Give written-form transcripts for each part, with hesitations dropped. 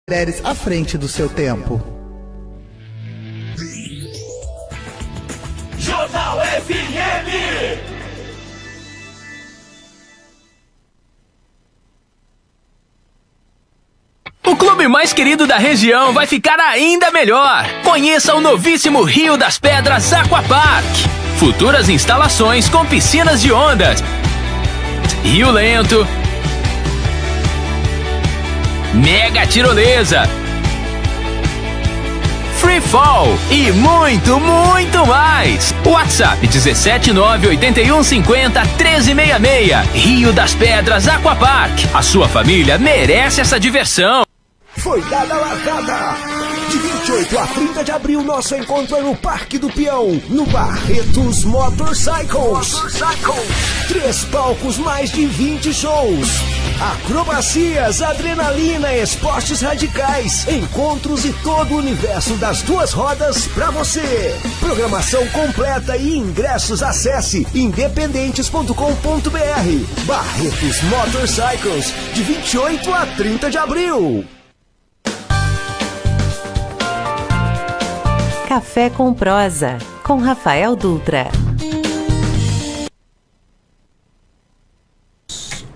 mulheres à frente do seu tempo. Jornal FM. O clube mais querido da região vai ficar ainda melhor. Conheça o novíssimo Rio das Pedras Aquapark. Futuras instalações com piscinas de ondas, rio lento, mega tirolesa, free fall e muito, muito mais. WhatsApp 17981501366. Rio das Pedras Aquapark. A sua família merece essa diversão. Foi dada a largada! De 28 a 30 de abril, nosso encontro é no Parque do Peão, no Barretos Motorcycles. 3 palcos, mais de 20 shows. Acrobacias, adrenalina, esportes radicais, encontros e todo o universo das 2 rodas pra você. Programação completa e ingressos, acesse independentes.com.br. Barretos Motorcycles, de 28 a 30 de abril. Café com Prosa, com Rafael Dutra.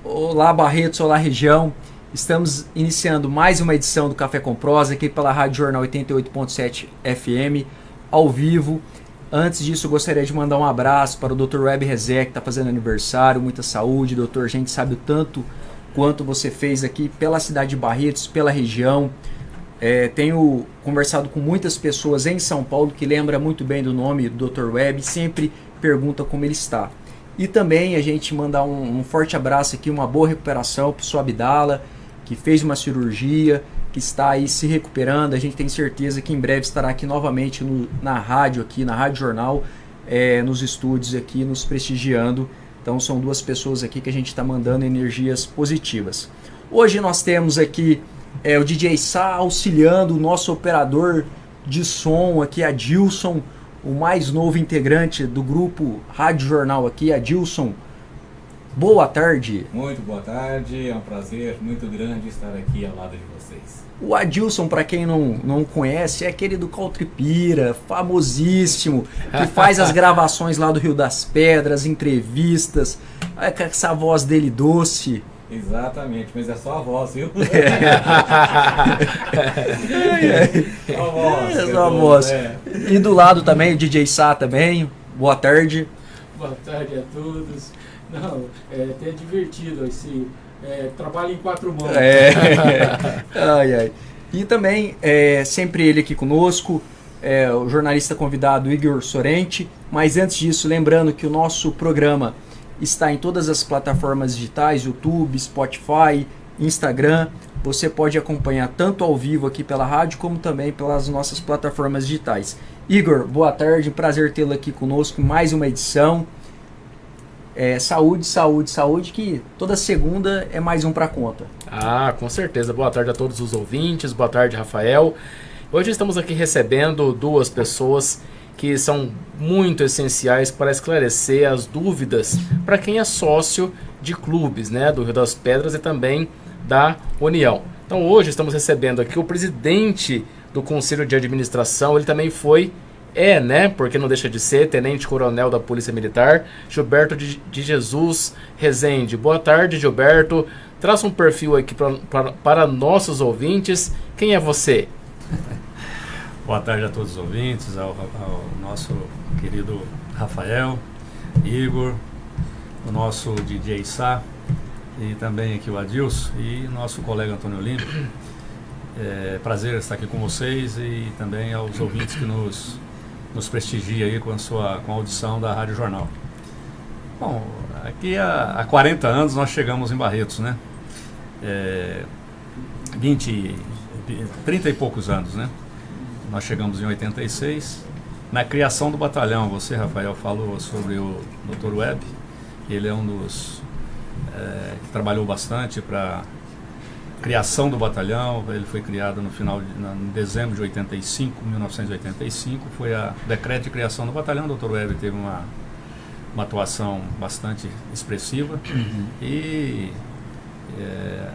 Olá Barretos, olá região. Estamos iniciando mais uma edição do Café com Prosa aqui pela Rádio Jornal 88.7 FM, ao vivo. Antes disso, eu gostaria de mandar um abraço para o Dr. Web Rezé, que está fazendo aniversário. Muita saúde, doutor. A gente sabe o tanto quanto você fez aqui pela cidade de Barretos, pela região. Tenho conversado com muitas pessoas em São Paulo que lembram muito bem do nome do Dr. Web, sempre pergunta como ele está. E também a gente mandar um forte abraço aqui, uma boa recuperação para o seu Abdala, que fez uma cirurgia, que está aí se recuperando. A gente tem certeza que em breve estará aqui novamente na rádio, aqui na Rádio Jornal, nos estúdios aqui, nos prestigiando. Então são 2 pessoas aqui que a gente está mandando energias positivas. Hoje nós temos aqui o DJ Sá auxiliando o nosso operador de som aqui, Adilson, o mais novo integrante do grupo Rádio Jornal aqui. Adilson, boa tarde. Muito boa tarde, é um prazer muito grande estar aqui ao lado de vocês. O Adilson, para quem não conhece, é aquele do Caltripira, famosíssimo, que faz as gravações lá do Rio das Pedras, entrevistas, com essa voz dele doce. Exatamente, mas é só a voz, viu? É só a voz. E do lado também o DJ Sá também. Boa tarde. Boa tarde a todos. Não, é até divertido esse trabalho em 4 mãos. Ai. E também sempre ele aqui conosco, o jornalista convidado Igor Sorrenti. Mas antes disso, lembrando que o nosso programa está em todas as plataformas digitais, YouTube, Spotify, Instagram. Você pode acompanhar tanto ao vivo aqui pela rádio, como também pelas nossas plataformas digitais. Igor, boa tarde, prazer tê-lo aqui conosco em mais uma edição. Saúde, saúde, saúde, que toda segunda é mais um pra conta. Com certeza. Boa tarde a todos os ouvintes, boa tarde, Rafael. Hoje estamos aqui recebendo 2 pessoas que são muito essenciais para esclarecer as dúvidas para quem é sócio de clubes, né, do Rio das Pedras e também da União. Então hoje estamos recebendo aqui o presidente do Conselho de Administração, ele também porque não deixa de ser, tenente-coronel da Polícia Militar, Gilberto de Jesus Rezende. Boa tarde, Gilberto. Traça um perfil aqui para nossos ouvintes. Quem é você? Boa tarde a todos os ouvintes, ao nosso querido Rafael, Igor, o nosso DJ Sá e também aqui o Adilson e nosso colega Antônio Lima. Prazer estar aqui com vocês e também aos ouvintes que nos prestigiam aí com a audição da Rádio Jornal. Bom, aqui há 40 anos nós chegamos em Barretos, né? 30 e poucos anos, né? Nós chegamos em 86, na criação do batalhão. Você, Rafael, falou sobre o Dr. Web. Ele é um dos que trabalhou bastante para a criação do batalhão. Ele foi criado em dezembro de 1985, foi o decreto de criação do batalhão. O Dr. Web teve uma atuação bastante expressiva. E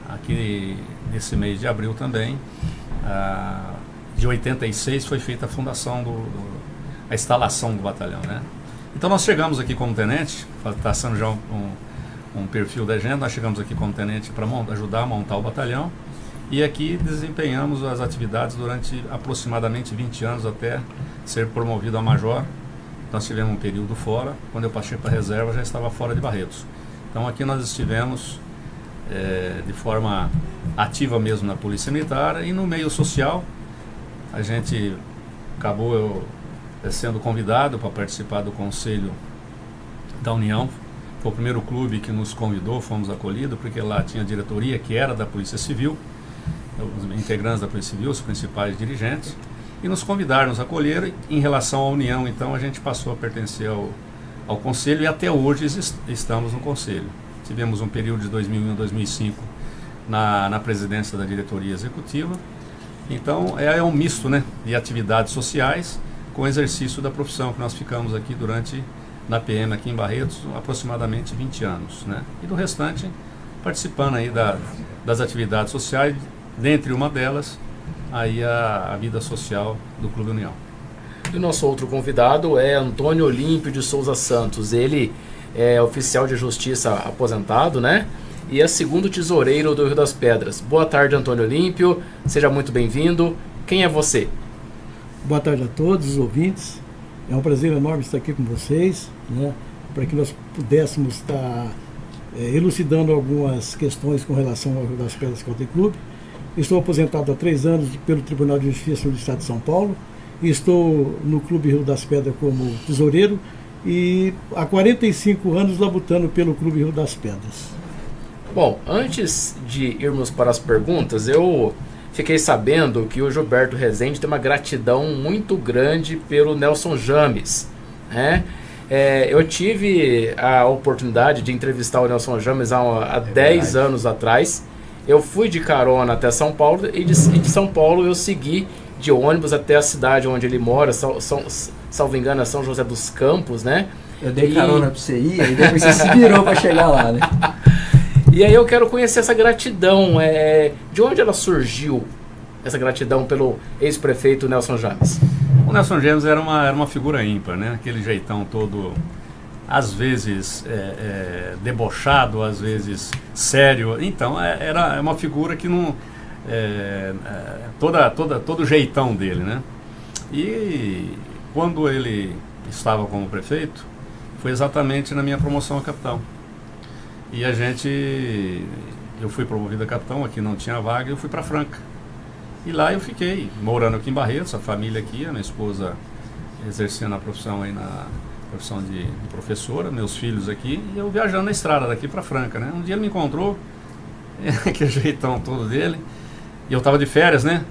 aqui nesse mês de abril também de 86 foi feita a fundação, a instalação do batalhão, né? Então nós chegamos aqui como tenente, traçando já um perfil da agenda, nós chegamos aqui como tenente para ajudar a montar o batalhão, e aqui desempenhamos as atividades durante aproximadamente 20 anos até ser promovido a major. Nós tivemos um período fora, quando eu passei para a reserva já estava fora de Barretos. Então aqui nós estivemos de forma ativa mesmo na Polícia Militar, e no meio social a gente acabou sendo convidado para participar do Conselho da União. Foi o primeiro clube que nos convidou, fomos acolhidos, porque lá tinha a diretoria que era da Polícia Civil, os integrantes da Polícia Civil, os principais dirigentes, e nos convidaram, nos acolheram. Em relação à União, então, a gente passou a pertencer ao Conselho, e até hoje estamos no Conselho. Tivemos um período de 2001 a 2005 na presidência da diretoria executiva. Então é um misto, né, de atividades sociais com o exercício da profissão, que nós ficamos aqui na PM aqui em Barretos aproximadamente 20 anos, né? E do restante participando aí das atividades sociais, dentre uma delas aí a vida social do Clube União. E o nosso outro convidado é Antônio Olímpio de Souza Santos. Ele é oficial de justiça aposentado, né? E é segundo tesoureiro do Rio das Pedras. Boa tarde, Antônio Olímpio. Seja muito bem-vindo. Quem é você? Boa tarde a todos os ouvintes. É um prazer enorme estar aqui com vocês, né? Para que nós pudéssemos estar elucidando algumas questões com relação ao Rio das Pedras Country Club. Estou aposentado há 3 anos pelo Tribunal de Justiça do Estado de São Paulo. Estou no Clube Rio das Pedras como tesoureiro e há 45 anos labutando pelo Clube Rio das Pedras. Bom, antes de irmos para as perguntas, eu fiquei sabendo que o Gilberto Rezende tem uma gratidão muito grande pelo Nelson James, né? Eu tive a oportunidade de entrevistar o Nelson James há 10 anos atrás. Eu fui de carona até São Paulo e de São Paulo eu segui de ônibus até a cidade onde ele mora, salvo engano, é São José dos Campos, né? Eu dei carona pra você ir, e depois você se virou pra chegar lá, né? E aí eu quero conhecer essa gratidão. De onde ela surgiu, essa gratidão pelo ex-prefeito Nelson James? O Nelson James era uma figura ímpar, né? Aquele jeitão todo, às vezes debochado, às vezes sério. Então era uma figura que não... todo o jeitão dele, né? E quando ele estava como prefeito, foi exatamente na minha promoção a capitão. E eu fui promovido a capitão, aqui não tinha vaga, eu fui para Franca. E lá eu fiquei, morando aqui em Barretos, a família aqui, a minha esposa exercendo a profissão aí na profissão de professora, meus filhos aqui, e eu viajando na estrada daqui para Franca, né? Um dia ele me encontrou, aquele jeitão todo dele, e eu estava de férias, né?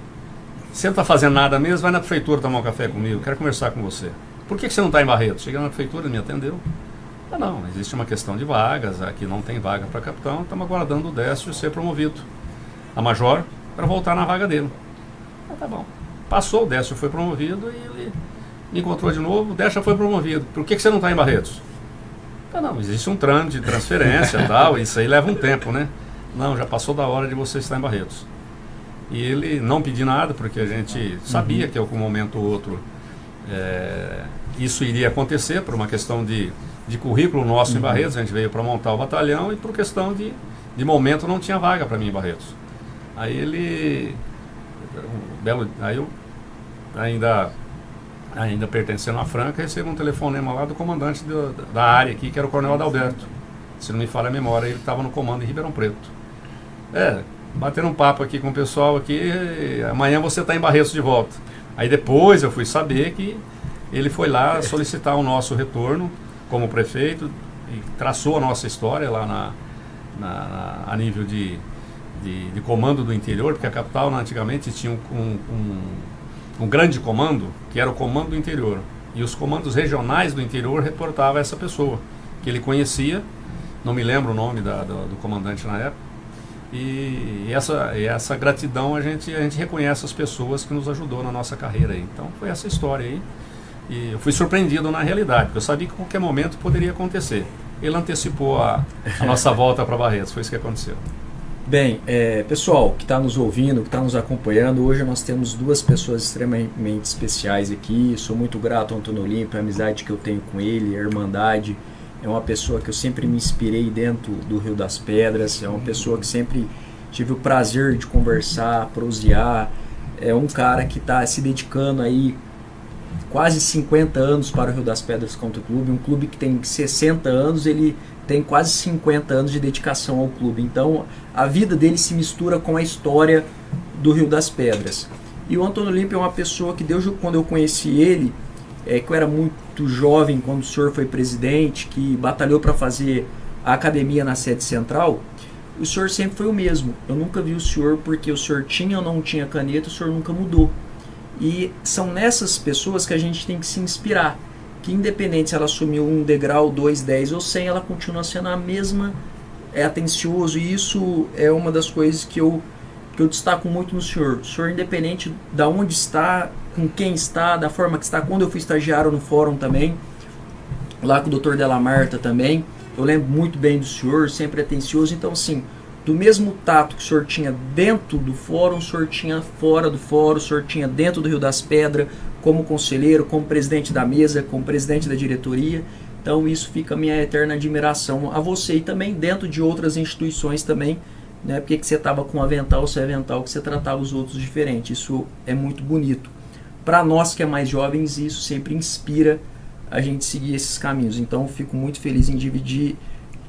Você não está fazendo nada mesmo, vai na prefeitura tomar um café comigo, quero conversar com você. Por que você não está em Barretos? Cheguei na prefeitura, ele me atendeu. Não, existe uma questão de vagas, aqui não tem vaga para capitão, estamos aguardando o Décio ser promovido a major para voltar na vaga dele. Tá bom. Passou, o Décio foi promovido e ele me encontrou de novo, o Décio já foi promovido. Por que você não está em Barretos? Não, existe um trâmite de transferência e tal, isso aí leva um tempo, né? Não, já passou da hora de você estar em Barretos. E ele não pediu nada, porque a gente sabia que em algum momento ou outro isso iria acontecer, por uma questão de currículo nosso em Barretos. A gente veio para montar o batalhão e por questão de momento não tinha vaga para mim em Barretos. Aí ele, aí eu ainda pertencendo à Franca, recebi um telefonema lá do comandante da área aqui, que era o Coronel Adalberto. Se não me falha a memória, ele estava no comando em Ribeirão Preto. Batendo um papo aqui com o pessoal aqui, amanhã você está em Barretos de volta. Aí depois eu fui saber que ele foi lá solicitar o nosso retorno como prefeito e traçou a nossa história lá a nível de comando do interior, porque a capital antigamente tinha um grande comando, que era o comando do interior, e os comandos regionais do interior reportavam essa pessoa, que ele conhecia, não me lembro o nome do comandante na época, e essa gratidão a gente reconhece as pessoas que nos ajudou na nossa carreira aí. Então foi essa história aí. E eu fui surpreendido na realidade, porque eu sabia que a qualquer momento poderia acontecer. Ele antecipou a nossa volta para Barretos, foi isso que aconteceu. Bem, pessoal que está nos ouvindo, que está nos acompanhando, hoje nós temos duas pessoas extremamente especiais aqui. Sou muito grato ao Antônio Olímpio, a amizade que eu tenho com ele, a irmandade. É uma pessoa que eu sempre me inspirei dentro do Rio das Pedras, é uma pessoa que sempre tive o prazer de conversar, prosear. É um cara que está se dedicando aí quase 50 anos para o Rio das Pedras Country Club, um clube que tem 60 anos, ele tem quase 50 anos de dedicação ao clube. Então, a vida dele se mistura com a história do Rio das Pedras. E o Antônio Olímpio é uma pessoa que, desde quando eu conheci ele, que eu era muito jovem, quando o senhor foi presidente, que batalhou para fazer a academia na sede central, o senhor sempre foi o mesmo. Eu nunca vi o senhor porque o senhor tinha ou não tinha caneta, o senhor nunca mudou. E são nessas pessoas que a gente tem que se inspirar. Que independente se ela assumiu 1 degrau, 2, 10 ou 100, ela continua sendo a mesma, atencioso, e isso é uma das coisas que eu destaco muito no senhor. O senhor, independente de onde está, com quem está, da forma que está, quando eu fui estagiário no fórum também, lá com o Dr. Della Marta também, eu lembro muito bem do senhor, sempre atencioso. Então, assim, do mesmo tato que o senhor tinha dentro do fórum, o senhor tinha fora do fórum, o senhor tinha dentro do Rio das Pedras, como conselheiro, como presidente da mesa, como presidente da diretoria. Então isso fica a minha eterna admiração a você, e também dentro de outras instituições também, né? Porque que você estava com avental, seu avental, que você tratava os outros diferente. Isso é muito bonito. Para nós que é mais jovens, isso sempre inspira a gente seguir esses caminhos. Então eu fico muito feliz em dividir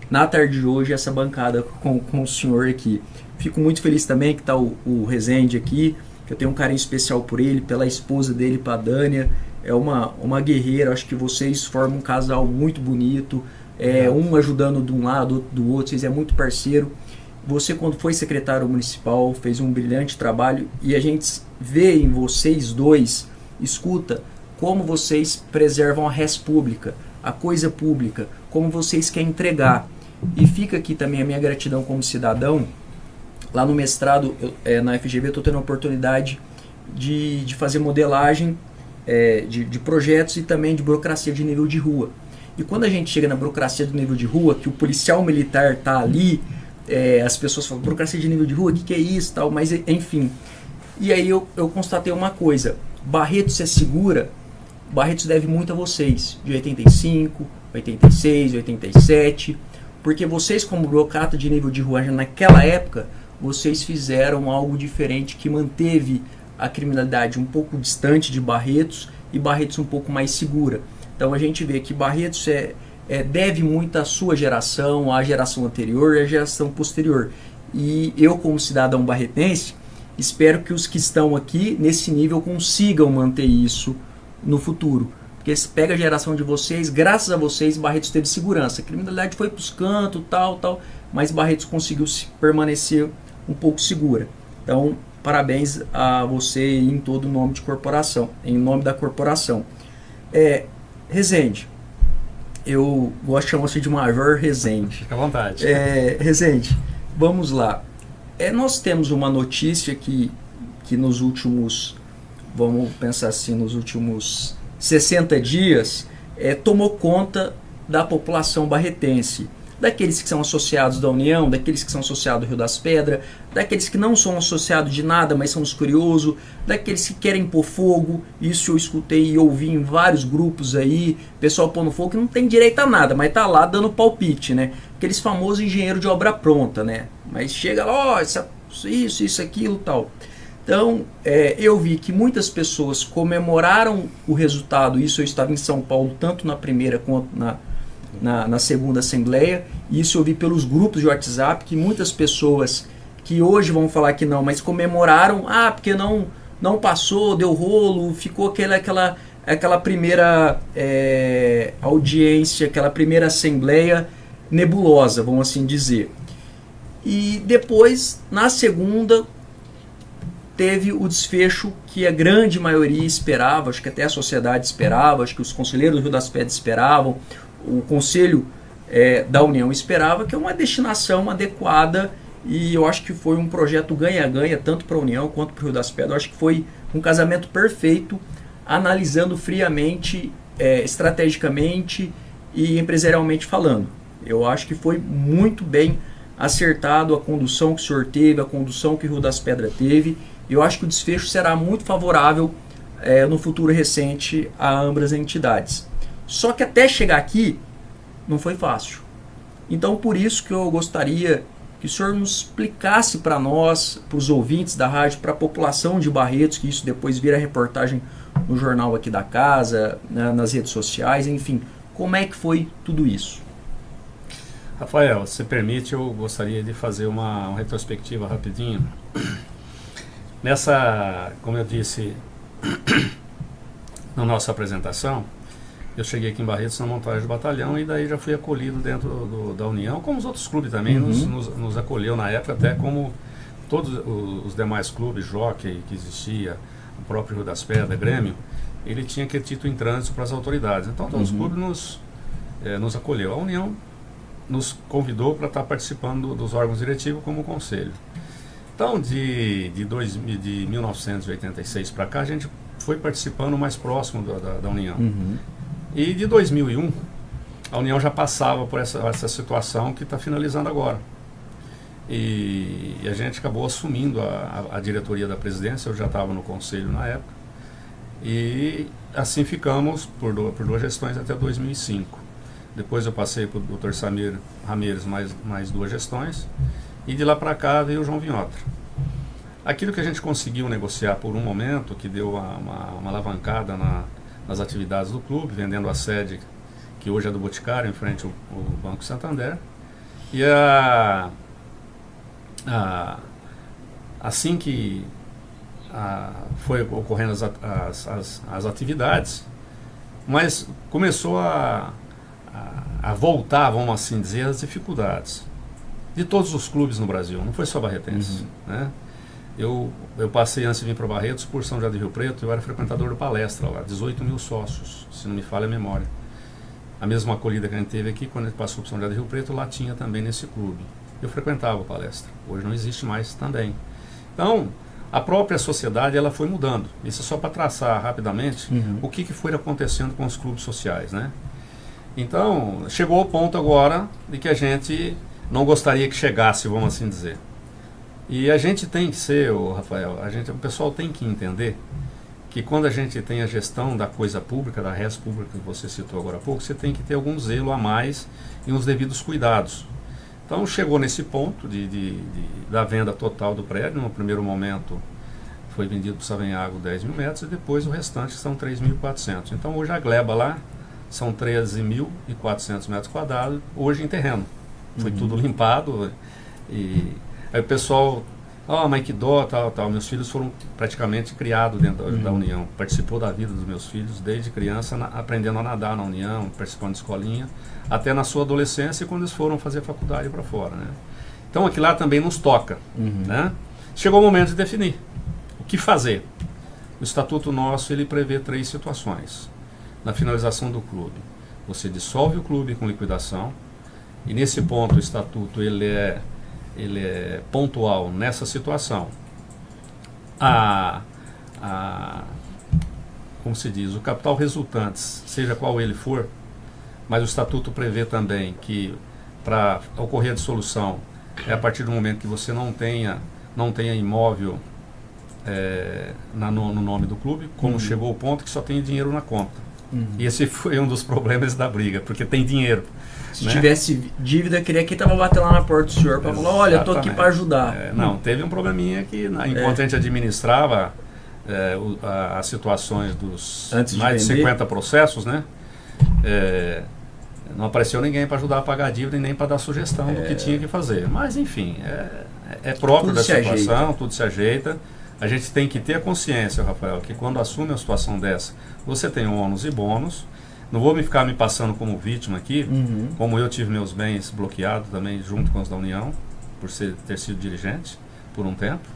na tarde de hoje essa bancada com o senhor aqui. Fico muito feliz também que está o Rezende aqui, que eu tenho um carinho especial por ele, pela esposa dele, para a Dânia. É uma guerreira, acho que vocês formam um casal muito bonito, um ajudando de um lado, do outro, vocês é muito parceiro. Você, quando foi secretário municipal, fez um brilhante trabalho, e a gente vê em vocês dois, escuta como vocês preservam a res pública, a coisa pública, como vocês querem entregar. E fica aqui também a minha gratidão como cidadão. Lá no mestrado, na FGV, eu estou tendo a oportunidade de fazer modelagem de projetos e também de burocracia de nível de rua. E quando a gente chega na burocracia do nível de rua, que o policial militar está ali, as pessoas falam, burocracia de nível de rua, o que é isso, tal, mas enfim. E aí eu constatei uma coisa, Barretos é segura, Barretos deve muito a vocês, de 85, 86, 87, porque vocês, como burocrata de nível de rua, naquela época, vocês fizeram algo diferente que manteve a criminalidade um pouco distante de Barretos e Barretos um pouco mais segura. Então a gente vê que Barretos deve muito à sua geração, à geração anterior e à geração posterior. E eu, como cidadão barretense, espero que os que estão aqui nesse nível consigam manter isso no futuro. Porque se pega a geração de vocês, graças a vocês, Barretos teve segurança. A criminalidade foi para os cantos, tal, mas Barretos conseguiu permanecer um pouco segura. Então, parabéns a você em todo o nome de corporação, em nome da corporação. Rezende, eu gosto de chamar você de Major Rezende. Fica à vontade. Rezende, vamos lá. Nós temos uma notícia que nos últimos, vamos pensar assim, nos últimos 60 dias, tomou conta da população barretense. Daqueles que são associados da União, daqueles que são associados do Rio das Pedras, daqueles que não são associados de nada, mas são os curiosos, daqueles que querem pôr fogo. Isso eu escutei e ouvi em vários grupos aí, pessoal pondo fogo que não tem direito a nada, mas tá lá dando palpite, né? Aqueles famosos engenheiros de obra pronta, né? Mas chega lá, isso, aquilo, tal. Então, eu vi que muitas pessoas comemoraram o resultado. Isso eu estava em São Paulo, tanto na primeira quanto na segunda assembleia, e isso eu vi pelos grupos de WhatsApp, que muitas pessoas que hoje vão falar que não, mas comemoraram, porque não passou, deu rolo, ficou aquela primeira audiência, aquela primeira assembleia nebulosa, vamos assim dizer. E depois, na segunda, teve o desfecho que a grande maioria esperava, acho que até a sociedade esperava, acho que os conselheiros do Rio das Pedras esperavam, o Conselho da União esperava, que é uma destinação adequada, e eu acho que foi um projeto ganha-ganha, tanto para a União quanto para o Rio das Pedras. Eu acho que foi um casamento perfeito, analisando friamente, estrategicamente e empresarialmente falando. Eu acho que foi muito bem acertado a condução que o senhor teve, a condução que o Rio das Pedras teve. E eu acho que o desfecho será muito favorável no futuro recente a ambas as entidades. Só que até chegar aqui não foi fácil. Então por isso que eu gostaria que o senhor nos explicasse para nós, para os ouvintes da rádio, para a população de Barretos, que isso depois vira reportagem no jornal aqui da casa, nas redes sociais, enfim, como é que foi tudo isso? Rafael, se permite, eu gostaria de fazer uma retrospectiva rapidinho. Nessa, como eu disse na nossa apresentação, eu cheguei aqui em Barretos na montagem do batalhão e daí já fui acolhido dentro da União, como os outros clubes também nos acolheu na época, até como todos os demais clubes, Jockey que existia, o próprio Rio das Pedras, Grêmio, ele tinha aquele título em trânsito para as autoridades. Então todos os clubes nos acolheu. A União nos convidou para estar participando dos órgãos diretivos como conselho. Então de 1986 para cá a gente foi participando mais próximo da União. E de 2001 a União já passava por essa situação que está finalizando agora. E a gente acabou assumindo a diretoria da presidência, eu já estava no conselho na época. E assim ficamos por duas gestões até 2005. Depois eu passei para o Dr. Samir Ramírez mais duas gestões. E de lá para cá veio o João Vinhotra. Aquilo que a gente conseguiu negociar por um momento, que deu uma alavancada nas atividades do clube, vendendo a sede, que hoje é do Boticário, em frente ao Banco Santander. E assim que foi ocorrendo as atividades, mas começou a voltar, vamos assim dizer, as dificuldades de todos os clubes no Brasil, não foi só Barretense, né? Eu passei, antes de vir para Barretos, por São José do Rio Preto, eu era frequentador do Palestra lá, 18 mil sócios, se não me falha a memória. A mesma acolhida que a gente teve aqui, quando a gente passou por São José do Rio Preto, lá tinha também nesse clube. Eu frequentava o Palestra, hoje não existe mais também. Então, a própria sociedade ela foi mudando. Isso é só para traçar rapidamente o que foi acontecendo com os clubes sociais, né? Então, chegou ao ponto agora de que a gente não gostaria que chegasse, vamos assim dizer. E a gente tem que ser, Rafael, o pessoal tem que entender que quando a gente tem a gestão da coisa pública, da res pública que você citou agora há pouco, você tem que ter algum zelo a mais e uns devidos cuidados. Então chegou nesse ponto da venda total do prédio. No primeiro momento foi vendido para o Savenhago 10 mil metros e depois o restante são 3.400. Então hoje a gleba lá são 13.400 metros quadrados, hoje em terreno. Foi tudo limpado e aí o pessoal, mas que dó, tal. Meus filhos foram praticamente criados dentro da União. Participou da vida dos meus filhos desde criança, aprendendo a nadar na União, participando de escolinha, até na sua adolescência e quando eles foram fazer faculdade para fora, né? Então aquilo lá também nos toca, né? Chegou o momento de definir o que fazer. O estatuto nosso, ele prevê 3 situações. Na finalização do clube, você dissolve o clube com liquidação, e nesse ponto o estatuto ele é pontual nessa situação. Como se diz, o capital resultante, seja qual ele for, mas o estatuto prevê também que para ocorrer a dissolução é a partir do momento que você não tenha imóvel no nome do clube, como chegou o ponto que só tem dinheiro na conta. E esse foi um dos problemas da briga, porque tem dinheiro. Se tivesse dívida, queria que estava batendo lá na porta do senhor para falar, olha, eu estou aqui para ajudar. Não, teve um probleminha que enquanto a gente administrava as situações dos mais de 50 processos, né? Não apareceu ninguém para ajudar a pagar a dívida e nem para dar sugestão do que tinha que fazer. Mas enfim, é próprio da situação, tudo se ajeita. A gente tem que ter a consciência, Rafael, que quando assume uma situação dessa, você tem ônus e bônus. Não vou ficar me passando como vítima aqui, como eu tive meus bens bloqueados também junto com os da União, por ter sido dirigente por um tempo.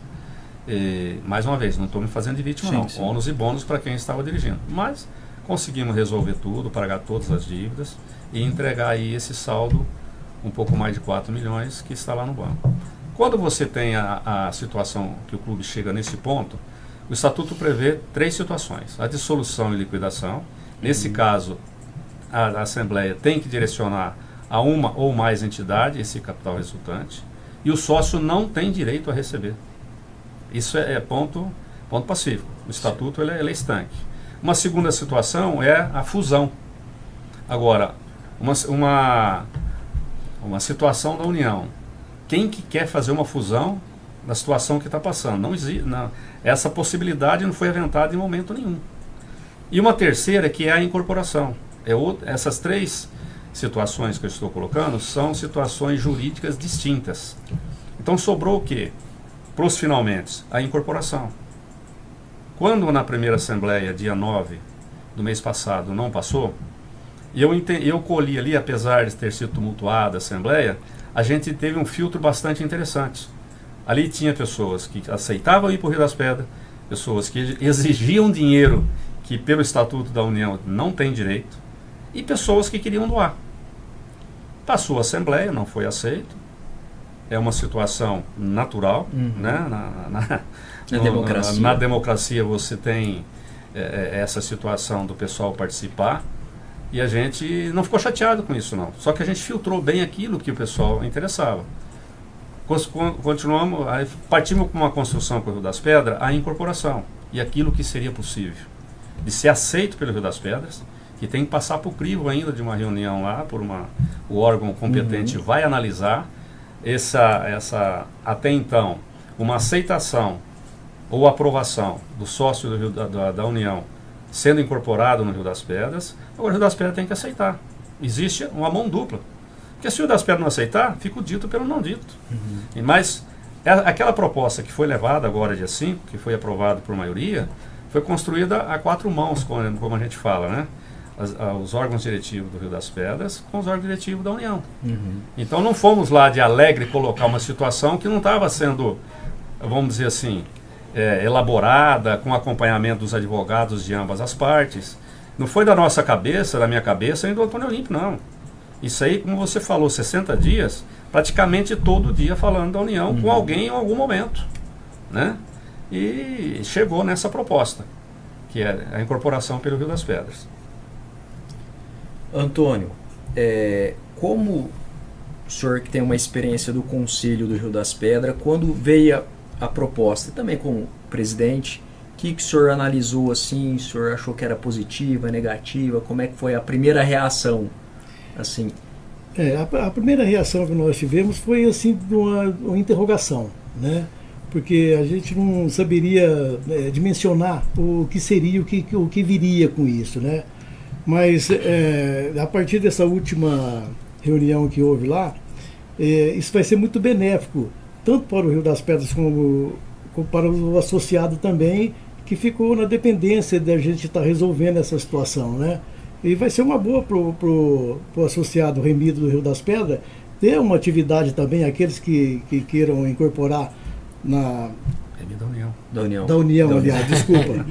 E, mais uma vez, não estou me fazendo de vítima, sim. Ônus e bônus para quem estava dirigindo. Mas conseguimos resolver tudo, pagar todas as dívidas e entregar aí esse saldo, um pouco mais de 4 milhões, que está lá no banco. Quando você tem a situação que o clube chega nesse ponto, o estatuto prevê 3 situações: a dissolução e liquidação. Nesse caso, a Assembleia tem que direcionar a uma ou mais entidades esse capital resultante. e o sócio não tem direito a receber. Isso é ponto pacífico. O estatuto ele é estanque. Uma segunda situação é a fusão. Agora, uma situação da União. Quem que quer fazer uma fusão na situação que está passando? Não existe, essa possibilidade não foi aventada em momento nenhum. E uma terceira que é a incorporação. Essas três situações que eu estou colocando são situações jurídicas distintas. Então sobrou o quê? Para os finalmente, a incorporação. Quando na primeira assembleia, dia 9 do mês passado, não passou, eu colhi ali, apesar de ter sido tumultuada a assembleia, a gente teve um filtro bastante interessante. Ali tinha pessoas que aceitavam ir para o Rio das Pedras, pessoas que exigiam dinheiro que pelo Estatuto da União não tem direito, e pessoas que queriam doar. Passou a assembleia, não foi aceito. É uma situação natural, né? Na democracia você tem essa situação do pessoal participar, e a gente não ficou chateado com isso, não. Só que a gente filtrou bem aquilo que o pessoal interessava. Continuamos, aí partimos com uma construção com o Rio das Pedras, a incorporação, e aquilo que seria possível de ser aceito pelo Rio das Pedras, que tem que passar por crivo ainda de uma reunião lá, o órgão competente vai analisar até então, uma aceitação ou aprovação do sócio do Rio da União sendo incorporado no Rio das Pedras. Agora o Rio das Pedras tem que aceitar. Existe uma mão dupla. Porque se o Rio das Pedras não aceitar, fica o dito pelo não dito. Mas aquela proposta que foi levada agora dia 5, que foi aprovada por maioria, foi construída a 4 mãos, como a gente fala, né? Os órgãos diretivos do Rio das Pedras com os órgãos diretivos da União. Então não fomos lá de alegre colocar uma situação que não estava sendo, vamos dizer assim, elaborada com acompanhamento dos advogados de ambas as partes. Não foi da nossa cabeça, da minha cabeça e do Antônio Olímpio, não. Isso aí, como você falou, 60 dias, praticamente todo dia falando da União com alguém em algum momento, né? E chegou nessa proposta, que é a incorporação pelo Rio das Pedras. Antônio, como o senhor que tem uma experiência do Conselho do Rio das Pedras, quando veio a proposta, também como presidente, o que o senhor analisou assim? O senhor achou que era positiva, negativa? Como é que foi a primeira reação? Assim? A primeira reação que nós tivemos foi assim de uma interrogação, né? Porque a gente não saberia dimensionar o que seria, o que viria com isso, né? Mas a partir dessa última reunião que houve lá, isso vai ser muito benéfico, tanto para o Rio das Pedras como para o associado também, que ficou na dependência da gente estar resolvendo essa situação, né? E vai ser uma boa para o associado remido do Rio das Pedras ter uma atividade também, aqueles que queiram incorporar da União, aliás, desculpa.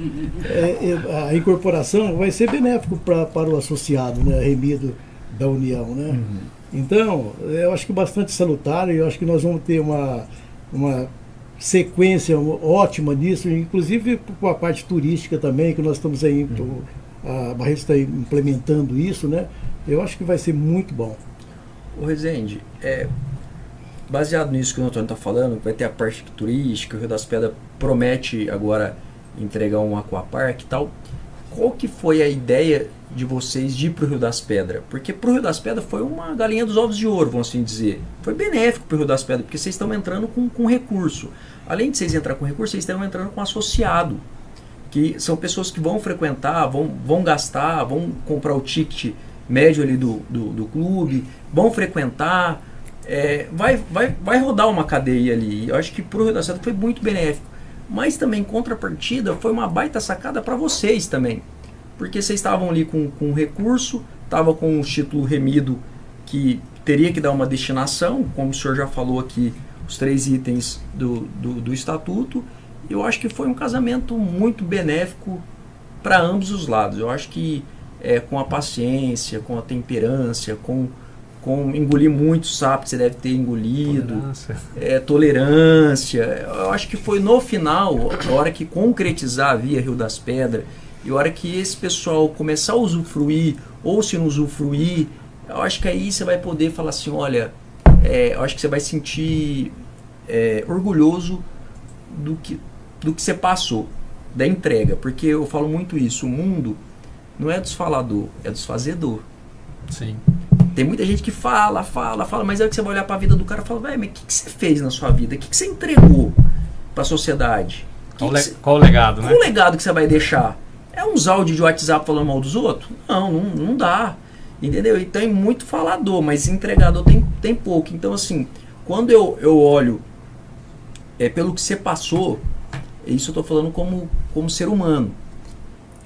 A incorporação vai ser benéfico para o associado, né, remido da União, né? Então, eu acho que bastante salutar, e eu acho que nós vamos ter uma sequência ótima nisso, inclusive com a parte turística também, que nós estamos aí, a Barretos está implementando isso, né? Eu acho que vai ser muito bom. Ô Rezende, baseado nisso que o Antônio está falando, vai ter a parte turística, o Rio das Pedras promete agora entregar um aquapark e tal. Qual que foi a ideia de vocês de ir para o Rio das Pedras? Porque para o Rio das Pedras foi uma galinha dos ovos de ouro, vamos assim dizer. Foi benéfico para o Rio das Pedras, porque vocês estão entrando com recurso. Além de vocês entrar com recurso, vocês estão entrando com associado, que são pessoas que vão frequentar, vão gastar, vão comprar o ticket médio ali do clube, vão frequentar, vai rodar uma cadeia ali. Eu acho que para o Rio das Pedras foi muito benéfico. Mas também, em contrapartida, foi uma baita sacada para vocês também. Porque vocês estavam ali com recurso, estavam com o título remido que teria que dar uma destinação, como o senhor já falou aqui, os 3 itens do estatuto. Eu acho que foi um casamento muito benéfico para ambos os lados. Eu acho que com a paciência, com a temperância, com engolir muito sapo que você deve ter engolido, tolerância. Eu acho que foi no final, a hora que concretizar a via Rio das Pedras, e a hora que esse pessoal começar a usufruir, ou se não usufruir, eu acho que aí você vai poder falar assim, olha, eu acho que você vai sentir orgulhoso do que você passou, da entrega. Porque eu falo muito isso, o mundo não é dos falador, é dos fazedor. Sim. Tem muita gente que fala, mas é que você vai olhar para a vida do cara e fala, velho, mas o que você fez na sua vida? O que você entregou para a sociedade? Qual o legado, né? Qual o legado que você vai deixar? É uns áudios de WhatsApp falando mal dos outros? Não dá. Entendeu? E tem muito falador, mas entregador tem pouco. Então, assim, quando eu olho pelo que você passou, isso eu tô falando como ser humano.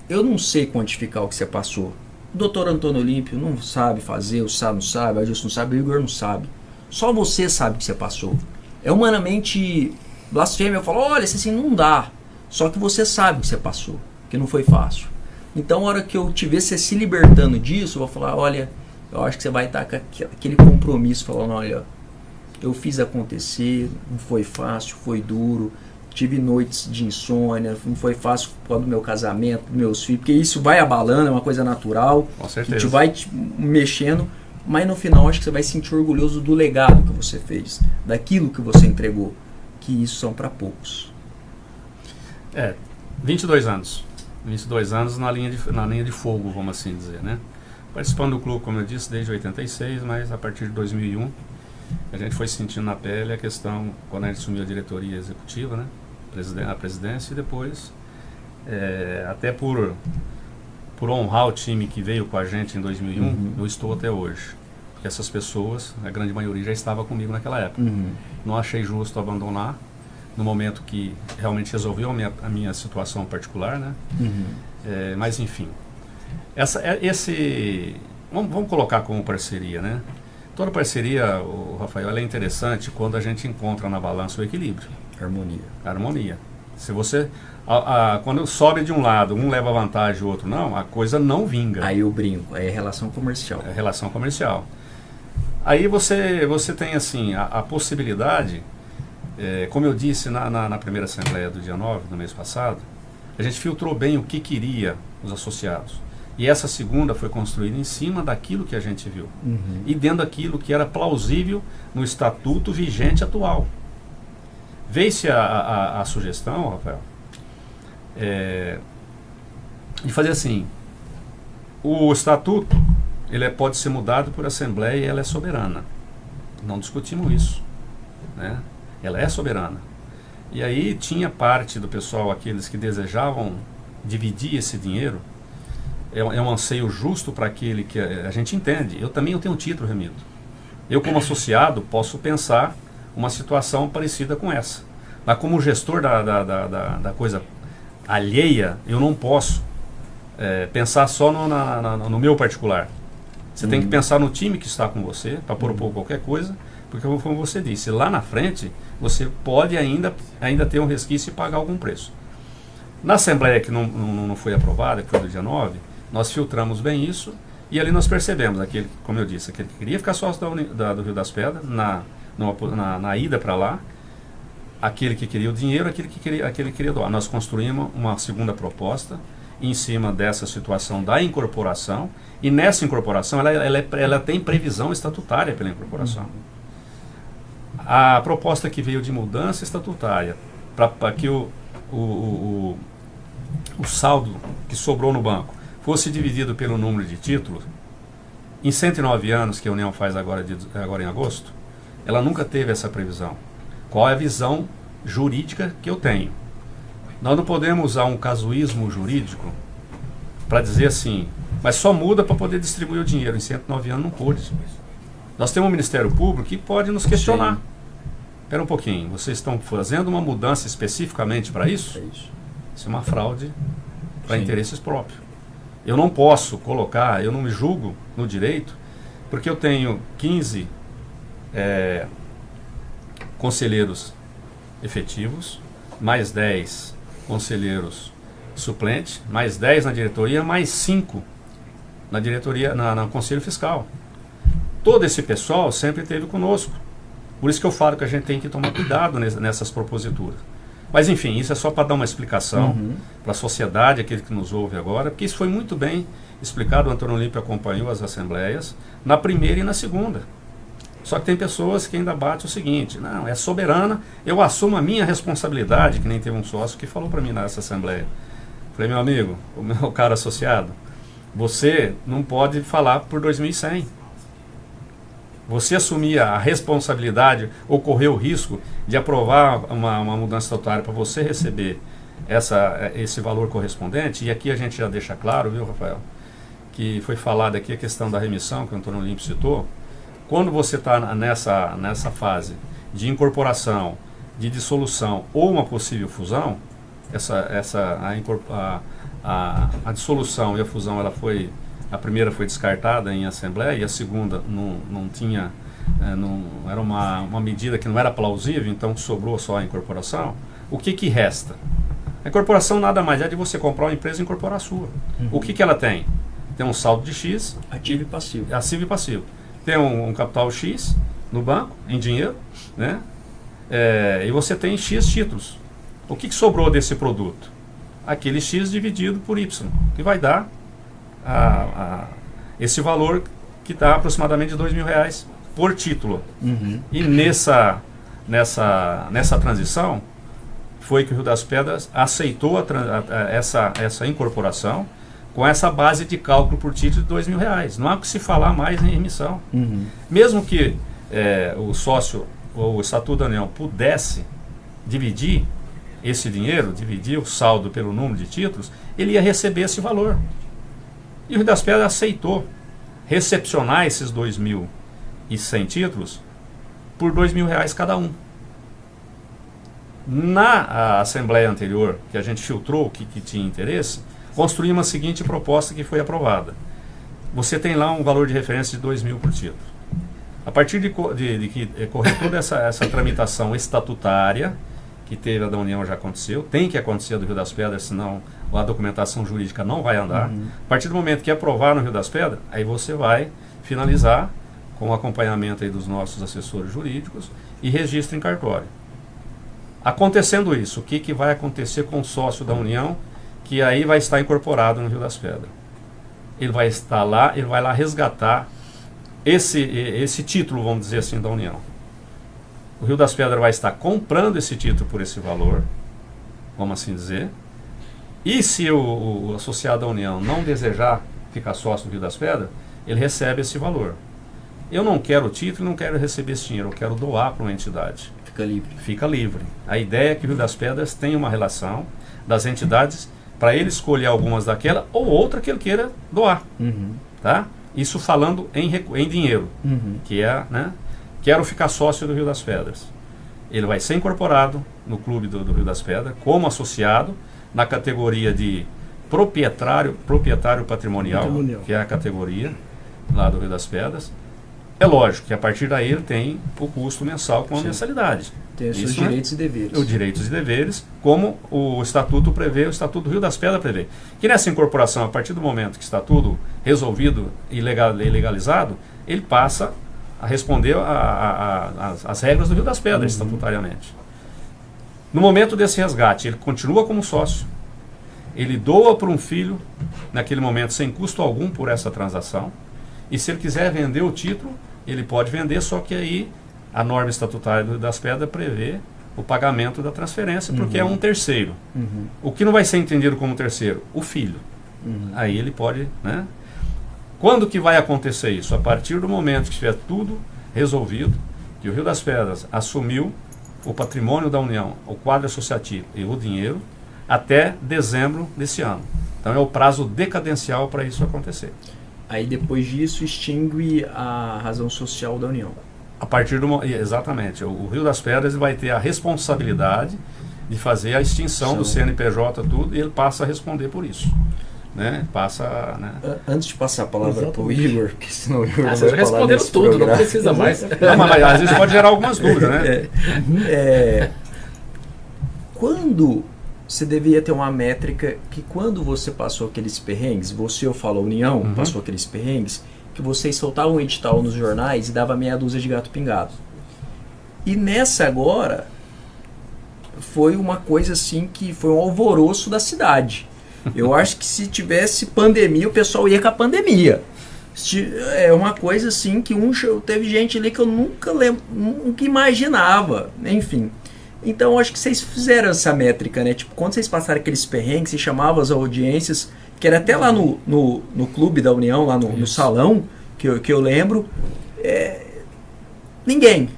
Eu não sei quantificar o que você passou. O doutor Antônio Olímpio não sabe fazer, o Sá não sabe, o Adilson não sabe, o Igor não sabe. Só você sabe o que você passou. É humanamente blasfêmia. Eu falo, olha, assim, não dá. Só que você sabe o que você passou, que não foi fácil. Então, a hora que eu te ver você se libertando disso, eu vou falar, olha, eu acho que você vai estar com aquele compromisso, falando, olha, eu fiz acontecer, não foi fácil, foi duro, tive noites de insônia, não foi fácil por causa do meu casamento, dos meus filhos, porque isso vai abalando, é uma coisa natural, com certeza. A gente vai mexendo, mas no final acho que você vai se sentir orgulhoso do legado que você fez, daquilo que você entregou, que isso são para poucos. 22 anos. 22 anos na linha de fogo, vamos assim dizer, né? Participando do clube, como eu disse, desde 86, mas a partir de 2001 a gente foi sentindo na pele a questão, quando a gente assumiu a diretoria executiva, né? A presidência, e depois, até por honrar o time que veio com a gente em 2001, eu estou até hoje. Porque essas pessoas, a grande maioria, já estava comigo naquela época. Não achei justo abandonar no momento que realmente resolveu a minha situação particular, né? Mas enfim, vamos colocar como parceria, né? Toda parceria, o Rafael, ela é interessante quando a gente encontra na balança o equilíbrio. Harmonia. Se você, quando sobe de um lado, um leva vantagem, o outro não, a coisa não vinga. Aí eu brinco, é relação comercial. É relação comercial. Aí você tem assim, a possibilidade, como eu disse na primeira assembleia do dia 9, no mês passado, a gente filtrou bem o que queria os associados. E essa segunda foi construída em cima daquilo que a gente viu. E dentro daquilo que era plausível no estatuto vigente atual. Veio-se a sugestão, Rafael, de fazer assim, o estatuto ele pode ser mudado por assembleia e ela é soberana. Não discutimos isso, né? Ela é soberana. E aí tinha parte do pessoal, aqueles que desejavam dividir esse dinheiro, é um anseio justo para aquele que a gente entende. Eu tenho um título, Remildo. Eu, como associado, posso pensar uma situação parecida com essa. Mas como gestor da coisa alheia, eu não posso pensar só no meu particular. Você tem que pensar no time que está com você, para propor qualquer coisa, porque como você disse, lá na frente, você pode ainda ter um resquício e pagar algum preço. Na Assembleia que não foi aprovada, que foi do dia 9, nós filtramos bem isso, e ali nós percebemos, como eu disse, aquele que queria ficar sócio do Rio das Pedras, na ida para lá, aquele que queria o dinheiro, aquele que queria doar. Nós construímos uma segunda proposta em cima dessa situação da incorporação, e nessa incorporação ela tem previsão estatutária pela incorporação. A proposta que veio de mudança estatutária, para que o saldo que sobrou no banco fosse dividido pelo número de títulos, em 109 anos que a União faz agora em agosto, ela nunca teve essa previsão. Qual é a visão jurídica que eu tenho? Nós não podemos usar um casuísmo jurídico para dizer assim, mas só muda para poder distribuir o dinheiro. Em 109 anos não pôde. Nós temos um Ministério Público que pode nos questionar. Espera um pouquinho, vocês estão fazendo uma mudança especificamente para isso? Isso é uma fraude para interesses próprios. Eu não posso colocar, eu não me julgo no direito, porque eu tenho 15 conselheiros efetivos, mais 10 conselheiros suplentes, mais 10 na diretoria, mais 5 na diretoria, no Conselho Fiscal. Todo esse pessoal sempre esteve conosco. Por isso que eu falo que a gente tem que tomar cuidado nessas proposituras. Mas enfim, isso é só para dar uma explicação para a sociedade, aquele que nos ouve agora, porque isso foi muito bem explicado. O Antônio Olímpio acompanhou as assembleias na primeira e na segunda. Só que tem pessoas que ainda batem o seguinte: não, é soberana, eu assumo a minha responsabilidade, que nem teve um sócio que falou para mim nessa assembleia. Falei, meu amigo, o meu cara associado, você não pode falar por 2100. Você assumir a responsabilidade ou correr o risco de aprovar uma mudança estatutária para você receber esse valor correspondente, e aqui a gente já deixa claro, viu, Rafael, que foi falado aqui a questão da remissão, que o Antônio Olímpio citou. Quando você está nessa fase de incorporação, de dissolução ou uma possível fusão, a dissolução e a fusão, a primeira foi descartada em assembleia e a segunda não tinha, era uma medida que não era plausível, então sobrou só a incorporação. O que resta? A incorporação nada mais é de você comprar uma empresa e incorporar a sua. O que ela tem? Tem um saldo de X. Ativo e passivo. Ativo e passivo. Tem um capital X no banco, em dinheiro, né? E você tem X títulos. O que sobrou desse produto? Aquele X dividido por Y, que vai dar esse valor que dá aproximadamente R$2.000 por título. E nessa transição foi que o Rio das Pedras aceitou essa incorporação com essa base de cálculo por título de R$2.000. Não há que se falar mais em remissão. Mesmo que o sócio ou o Estatuto da União pudesse dividir esse dinheiro, dividir o saldo pelo número de títulos, ele ia receber esse valor. E o Rio das Pedras aceitou recepcionar esses 2.100 títulos por R$2.000 cada um. Na assembleia anterior, que a gente filtrou o que tinha interesse, construímos a seguinte proposta que foi aprovada. Você tem lá um valor de referência de R$2.000 por título. A partir de que correr toda essa tramitação estatutária, que teve a da União já aconteceu, tem que acontecer a do Rio das Pedras, senão a documentação jurídica não vai andar. A partir do momento que aprovar no Rio das Pedras, aí você vai finalizar com o acompanhamento aí dos nossos assessores jurídicos e registro em cartório. Acontecendo isso, o que vai acontecer com o sócio da União, que aí vai estar incorporado no Rio das Pedras? Ele vai estar lá, ele vai lá resgatar esse título, vamos dizer assim, da União. O Rio das Pedras vai estar comprando esse título por esse valor, vamos assim dizer. E se o associado da União não desejar ficar sócio do Rio das Pedras, ele recebe esse valor. Eu não quero o título, não quero receber esse dinheiro, eu quero doar para uma entidade. Fica livre. Fica livre. A ideia é que o Rio das Pedras tenha uma relação das entidades para ele escolher algumas daquela ou outra que ele queira doar. Tá? Isso falando em dinheiro, que é, né? Quero ficar sócio do Rio das Pedras. Ele vai ser incorporado no clube do Rio das Pedras como associado na categoria de proprietário patrimonial, que é a categoria lá do Rio das Pedras. É lógico que a partir daí ele tem o custo mensal com a mensalidade. Tem os seus direitos e deveres. Os direitos e deveres, como o Estatuto prevê, o Estatuto do Rio das Pedras prevê. Que nessa incorporação, a partir do momento que está tudo resolvido e legalizado, ele passa a responder às regras do Rio das Pedras, estatutariamente. No momento desse resgate, ele continua como sócio, ele doa para um filho, naquele momento, sem custo algum por essa transação, e se ele quiser vender o título, ele pode vender, só que aí a norma estatutária do Rio das Pedras prevê o pagamento da transferência, porque é um terceiro. O que não vai ser entendido como terceiro? O filho. Aí ele pode, né? Quando que vai acontecer isso? A partir do momento que estiver tudo resolvido, que o Rio das Pedras assumiu o patrimônio da União, o quadro associativo e o dinheiro, até dezembro desse ano. Então é o prazo decadencial para isso acontecer. Aí depois disso extingue a razão social da União. A partir do exatamente, o Rio das Pedras vai ter a responsabilidade de fazer a extinção do CNPJ, tudo, e ele passa a responder por isso. Né? Antes de passar a palavra para o Igor, porque senão o Igor vai falar responderam tudo, programa. Não precisa mais. Não, mas às vezes pode gerar algumas dúvidas, né? Quando você devia ter uma métrica que quando você passou aqueles perrengues, você ou Fala União passou aqueles perrengues, que vocês soltavam um edital nos jornais e dava meia dúzia de gato pingado. E nessa agora, foi uma coisa assim que foi um alvoroço da cidade. Eu acho que se tivesse pandemia, o pessoal ia com a pandemia. É uma coisa assim que teve gente ali que eu nunca imaginava, enfim. Então acho que vocês fizeram essa métrica, né? Tipo, quando vocês passaram aqueles perrengues, vocês chamavam as audiências, que era até lá no Clube da União, lá no salão, que eu lembro, ninguém.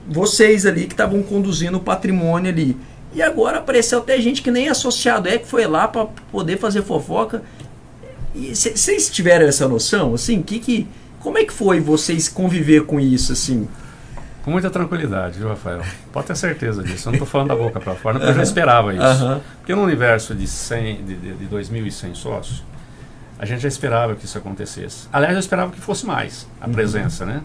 Vocês ali que estavam conduzindo o patrimônio ali. E agora apareceu até gente que nem associado que foi lá para poder fazer fofoca. E vocês tiveram essa noção? Assim, como é que foi vocês conviver com isso, assim? Com muita tranquilidade, viu, Rafael? Pode ter certeza disso. Eu não estou falando da boca para fora, porque eu já esperava isso. Porque no universo de 2.100 sócios, a gente já esperava que isso acontecesse. Aliás, eu esperava que fosse mais a presença, né?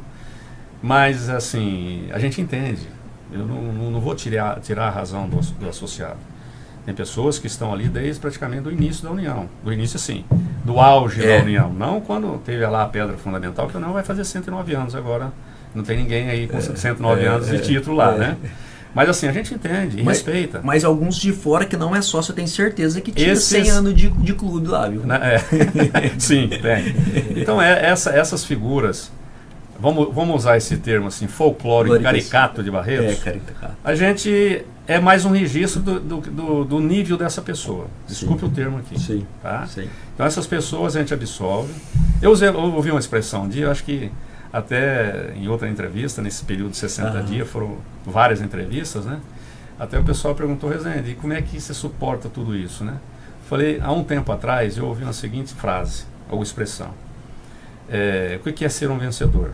Mas, assim, a gente entende. Eu não vou tirar a razão do associado. Tem pessoas que estão ali desde praticamente do início da União. Do início, sim. Do auge da União. Não quando teve lá a pedra fundamental, que a União vai fazer 109 anos agora. Não tem ninguém aí com 109 anos de título lá, né? Mas assim, a gente entende e respeita. Mas alguns de fora que não é sócio, eu tenho certeza que tinha 100 anos de clube lá, viu? Sim, tem. Então, essas figuras, vamos usar esse termo assim, folclórico, caricato de Barretos. A gente é mais um registro do nível dessa pessoa. Desculpe o termo aqui. Sim. Tá? Sim. Então, essas pessoas a gente absolve. Eu ouvi uma expressão um dia, eu acho que até em outra entrevista, nesse período de 60 dias, foram várias entrevistas, né? Até o pessoal perguntou, Rezende, como é que você suporta tudo isso, né? Falei, há um tempo atrás, eu ouvi uma seguinte frase, ou expressão. O que é ser um vencedor?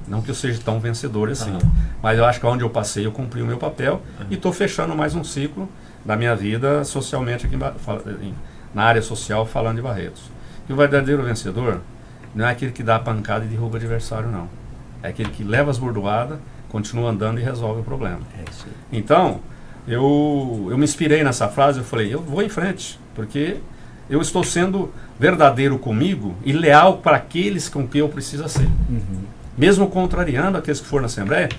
Não que eu seja tão vencedor assim, mas eu acho que onde eu passei, eu cumpri o meu papel e estou fechando mais um ciclo da minha vida socialmente aqui na área social, falando de Barretos. E o verdadeiro vencedor não é aquele que dá a pancada e derruba o adversário, não. É aquele que leva as bordoadas, continua andando e resolve o problema. Então, eu me inspirei nessa frase, eu falei, eu vou em frente, porque eu estou sendo verdadeiro comigo e leal para aqueles com quem eu preciso ser. Mesmo contrariando aqueles que foram na Assembleia,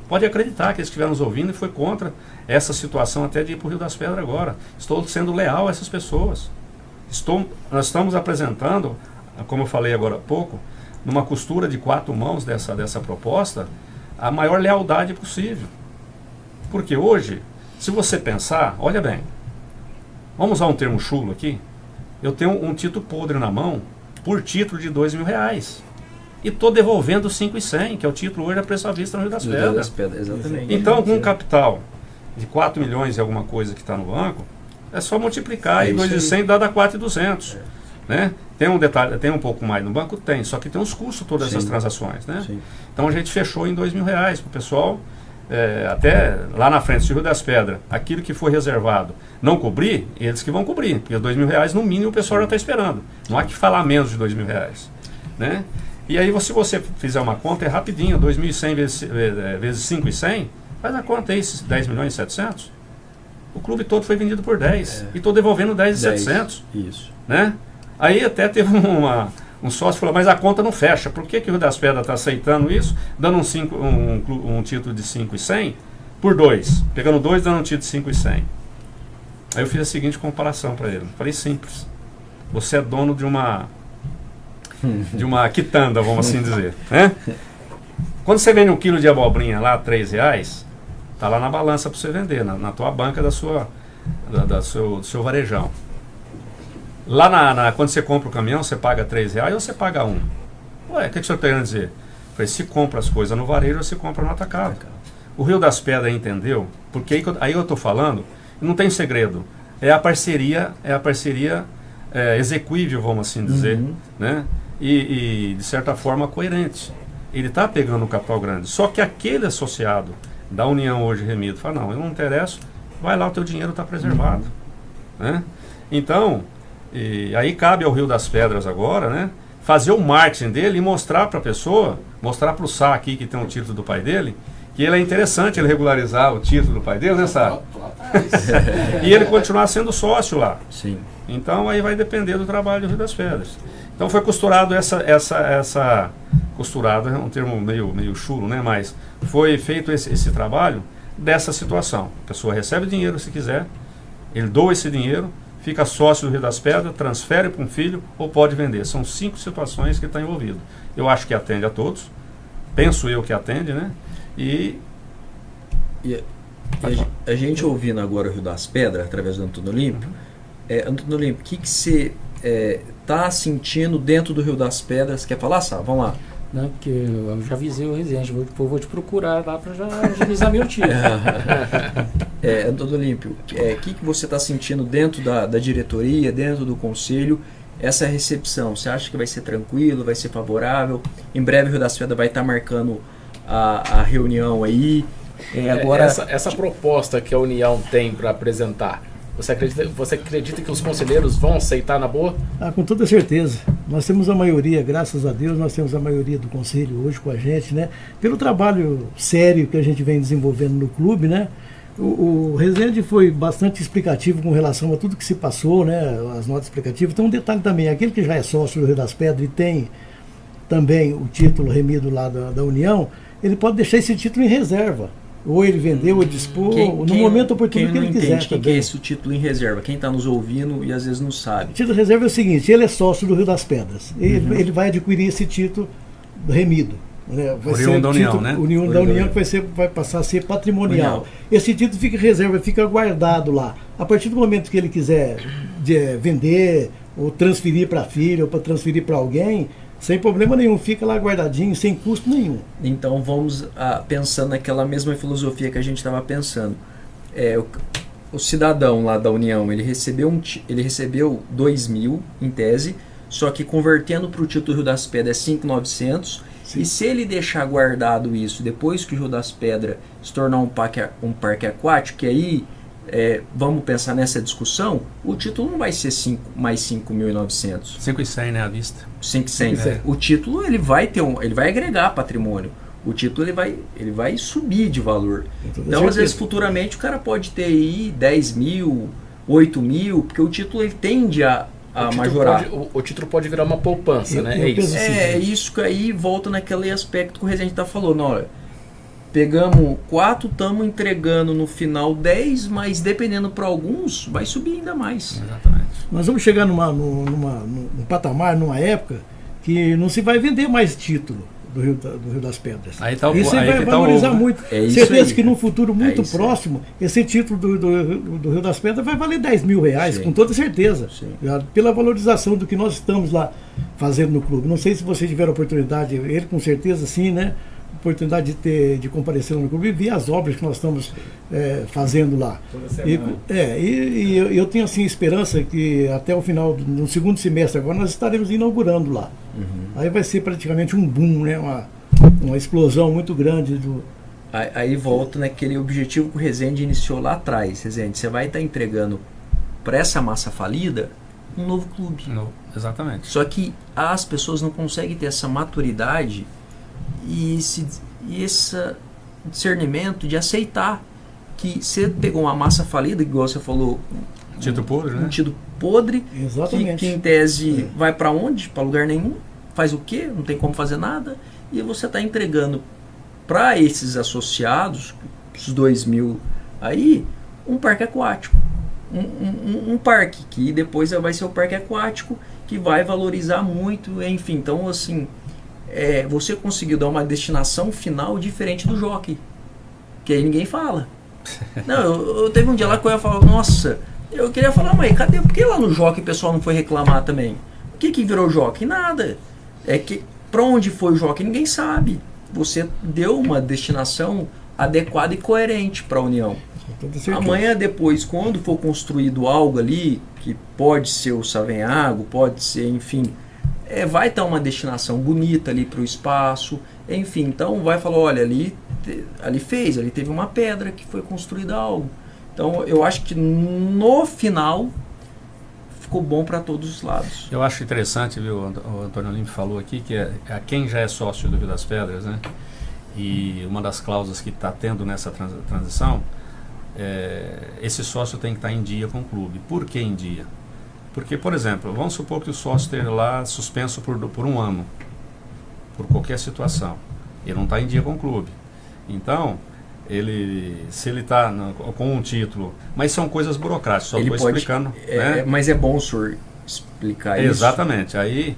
pode acreditar que eles estiveram nos ouvindo e foi contra essa situação até de ir para o Rio das Pedras agora. Estou sendo leal a essas pessoas. Nós estamos apresentando, como eu falei agora há pouco, numa costura de 4 mãos dessa proposta, a maior lealdade possível. Porque hoje, se você pensar, olha bem, vamos usar um termo chulo aqui, eu tenho um título podre na mão por título de R$2.000 e estou devolvendo 5.100, que é o título hoje a preço à vista no Rio das Pedras. Exatamente. Então, com um capital de 4 milhões e alguma coisa que está no banco, é só multiplicar e 2.100 dá 4.200. Né? Tem um detalhe, tem um pouco mais no banco? Tem, só que tem os custos todas essas transações. Né? Então a gente fechou em R$2.000 para o pessoal, até lá na frente do Rio das Pedras, aquilo que foi reservado não cobrir, eles que vão cobrir, porque R$2.000 no mínimo o pessoal já está esperando. Não há que falar menos de R$2.000. Né? E aí se você fizer uma conta, é rapidinho, 2.100 vezes 5.100, faz a conta aí, 10.700.000. O clube todo foi vendido por 10 e estou devolvendo 10.700. Isso. Né? Aí até teve um sócio que falou, mas a conta não fecha. Por que o Rio das Pedras está aceitando isso? Dando um título de 5.100 por 2. Pegando 2, dando um título de 5.100. Aí eu fiz a seguinte comparação para ele. Falei, simples. Você é dono de uma quitanda, vamos assim dizer. Né? Quando você vende 1 quilo de abobrinha lá, R$3, está lá na balança para você vender, na tua banca do seu varejão. Lá quando você compra o caminhão, você paga R$3 ou você paga 1? Ué, o que o senhor está querendo dizer? Eu falei, se compra as coisas no varejo ou se compra no atacado. O Rio das Pedras entendeu, porque aí eu estou falando, não tem segredo, é a parceria execuível, vamos assim dizer, né? E de certa forma coerente. Ele está pegando um capital grande, só que aquele associado da União hoje remido fala, não, eu não interesso, vai lá, o teu dinheiro está preservado. Né? Então, aí cabe ao Rio das Pedras agora, né, fazer o marketing dele e mostrar para a pessoa, mostrar para o Sá aqui, que tem o título do pai dele, que ele é interessante ele regularizar o título do pai dele, né, Sá? E ele continuar sendo sócio lá. Sim. Então aí vai depender do trabalho do Rio das Pedras. Então foi costurado costurado é um termo meio chulo, né? Mas foi feito esse trabalho dessa situação. A pessoa recebe dinheiro se quiser, ele doa esse dinheiro, fica sócio do Rio das Pedras, transfere para um filho ou pode vender. São 5 situações que está envolvido. Eu acho que atende a todos, penso eu que atende, né? E a gente ouvindo agora o Rio das Pedras, através do Antônio Olímpio, Antônio Olímpio, o que você está sentindo dentro do Rio das Pedras? Quer falar, Sá? Vamos lá. Não, porque eu já avisei o Resende, vou te procurar lá para já agilizar meu tiro. Antônio Olímpio, o que você está sentindo dentro da diretoria, dentro do conselho, essa recepção? Você acha que vai ser tranquilo, vai ser favorável? Em breve o Rio das Pedras vai estar marcando a reunião aí. Agora essa proposta que a União tem para apresentar, você acredita que os conselheiros vão aceitar na boa? Com toda certeza. Nós temos a maioria, graças a Deus, nós temos a maioria do conselho hoje com a gente, né? Pelo trabalho sério que a gente vem desenvolvendo no clube, né? O Resende foi bastante explicativo com relação a tudo que se passou, né? As notas explicativas. Então um detalhe também, aquele que já é sócio do Rio das Pedras e tem também o título remido lá da União, ele pode deixar esse título em reserva. Ou ele vendeu, ou dispor, no momento oportuno que ele quiser. Quem que é esse título em reserva? Quem está nos ouvindo e às vezes não sabe. O título em reserva é o seguinte, ele é sócio do Rio das Pedras. Ele vai adquirir esse título remido. Né? União da União, né? União da União que vai passar a ser patrimonial. Esse título fica em reserva, fica guardado lá. A partir do momento que ele quiser vender, ou transferir para filho, ou para transferir para alguém, sem problema nenhum, fica lá guardadinho, sem custo nenhum. Então vamos pensando naquela mesma filosofia que a gente estava pensando. O cidadão lá da União, ele recebeu 2.000 em tese, só que convertendo para o título Rio das Pedras é 5.900. E se ele deixar guardado isso, depois que o Rio das Pedras se tornar um parque aquático, que aí vamos pensar nessa discussão, o título não vai ser mais 5.900. 5.100, né, à vista. 5.100. O título ele vai agregar patrimônio. O título ele vai subir de valor. Então, às vezes, futuramente, o cara pode ter aí 10.000, 8.000, porque o título ele tende a majorar. O título pode virar uma poupança, né? Isso que aí volta naquele aspecto que o Resende está falando. Olha, pegamos 4, estamos entregando no final 10, mas dependendo para alguns, vai subir ainda mais. Exatamente. Nós vamos chegar num patamar, numa época, que não se vai vender mais título do Rio das Pedras. Isso vai valorizar muito. Certeza que num futuro muito próximo, esse título do Rio das Pedras vai valer R$10.000, com toda certeza. Pela valorização do que nós estamos lá fazendo no clube. Não sei se vocês tiveram oportunidade, ele com certeza sim, né? Oportunidade de comparecer no clube e ver as obras que nós estamos fazendo lá. E eu tenho assim esperança que até o final do segundo semestre agora nós estaremos inaugurando lá. Aí vai ser praticamente um boom, né? Uma explosão muito grande Aí volta naquele objetivo que o Resende iniciou lá atrás. Resende, você vai estar entregando para essa massa falida um novo clube. Exatamente. Só que as pessoas não conseguem ter essa maturidade e esse discernimento de aceitar que você pegou uma massa falida, igual você falou, título podre, né? Um título podre, que em tese vai para onde? Para lugar nenhum. Faz o quê? Não tem como fazer nada. E você está entregando para esses associados, os 2.000 aí, um parque aquático. Um parque, que depois vai ser o parque aquático, que vai valorizar muito, enfim. Então, assim, você conseguiu dar uma destinação final diferente do jockey, que aí ninguém fala. Não, eu teve um dia lá que eu ia falar, nossa, eu queria falar, mãe, cadê? Por que lá no jockey o pessoal não foi reclamar também? O que virou jockey? Nada. Para onde foi o jockey? Ninguém sabe. Você deu uma destinação adequada e coerente para a União. Amanhã depois, quando for construído algo ali, que pode ser o Savenhago, pode ser, enfim, vai estar uma destinação bonita ali para o espaço, enfim, então vai falar, olha, ali teve uma pedra que foi construída algo. Então eu acho que no final ficou bom para todos os lados. Eu acho interessante, viu, o Antônio Olímpio falou aqui, que quem já é sócio do Rio das Pedras, né, e uma das cláusulas que está tendo nessa transição, esse sócio tem que estar em dia com o clube. Por que em dia? Porque, por exemplo, vamos supor que o sócio esteja lá suspenso por um ano, por qualquer situação. Ele não está em dia com o clube. Então, se ele está com um título, mas são coisas burocráticas, só estou explicando. Né? Mas é bom o senhor explicar isso. Exatamente. Aí,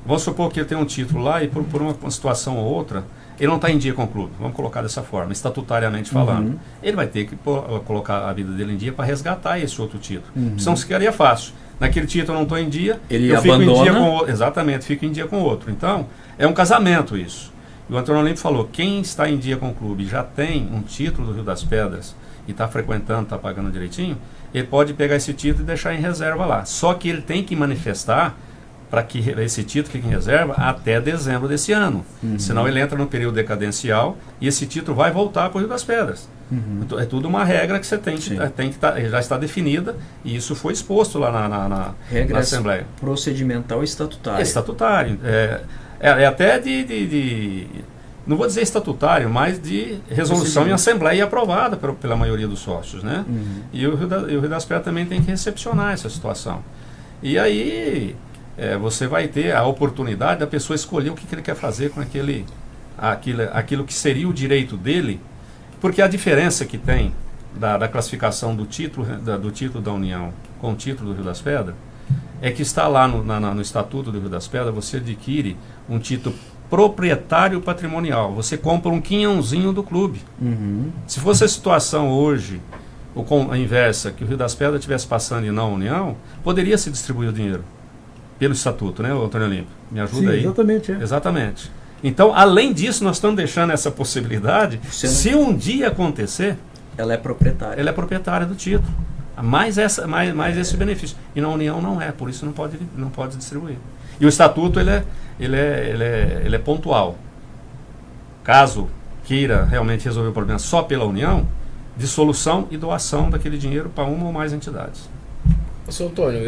vamos supor que ele tem um título lá e por uma situação ou outra, ele não está em dia com o clube, vamos colocar dessa forma, estatutariamente falando. Ele vai ter que colocar a vida dele em dia para resgatar esse outro título. Senão ficaria fácil. Naquele título eu não estou em dia, eu fico em dia com outro. Exatamente, fico em dia com outro. Então, é um casamento isso. E o Antônio Olímpio falou, quem está em dia com o clube já tem um título do Rio das Pedras e está frequentando, está pagando direitinho, ele pode pegar esse título e deixar em reserva lá. Só que ele tem que manifestar para que esse título fique em reserva até dezembro desse ano. Senão ele entra no período decadencial e esse título vai voltar para o Rio das Pedras. Então, é tudo uma regra que você tem que já está definida e isso foi exposto lá na Assembleia. Procedimental e estatutário. Estatutário. É até não vou dizer estatutário, mas de resolução em Assembleia aprovada pela maioria dos sócios, né? E o Rio das Pedras também tem que recepcionar essa situação. E aí você vai ter a oportunidade da pessoa escolher o que ele quer fazer com aquilo que seria o direito dele, porque a diferença que tem da classificação do título da União com o título do Rio das Pedras é que está lá no Estatuto do Rio das Pedras, você adquire um título proprietário patrimonial. Você compra um quinhãozinho do clube. Se fosse a situação hoje, ou com a inversa, que o Rio das Pedras estivesse passando e não a União, poderia se distribuir o dinheiro pelo Estatuto, né, Antônio Olímpio? Me ajuda aí. Exatamente. Exatamente. Então, além disso, nós estamos deixando essa possibilidade, se um dia acontecer... Ela é proprietária. Ela é proprietária do título. Mais esse benefício. E na União não é, por isso não pode distribuir. E o Estatuto ele é pontual. Caso queira realmente resolver o problema só pela União, dissolução e doação daquele dinheiro para uma ou mais entidades. Sr. Antônio,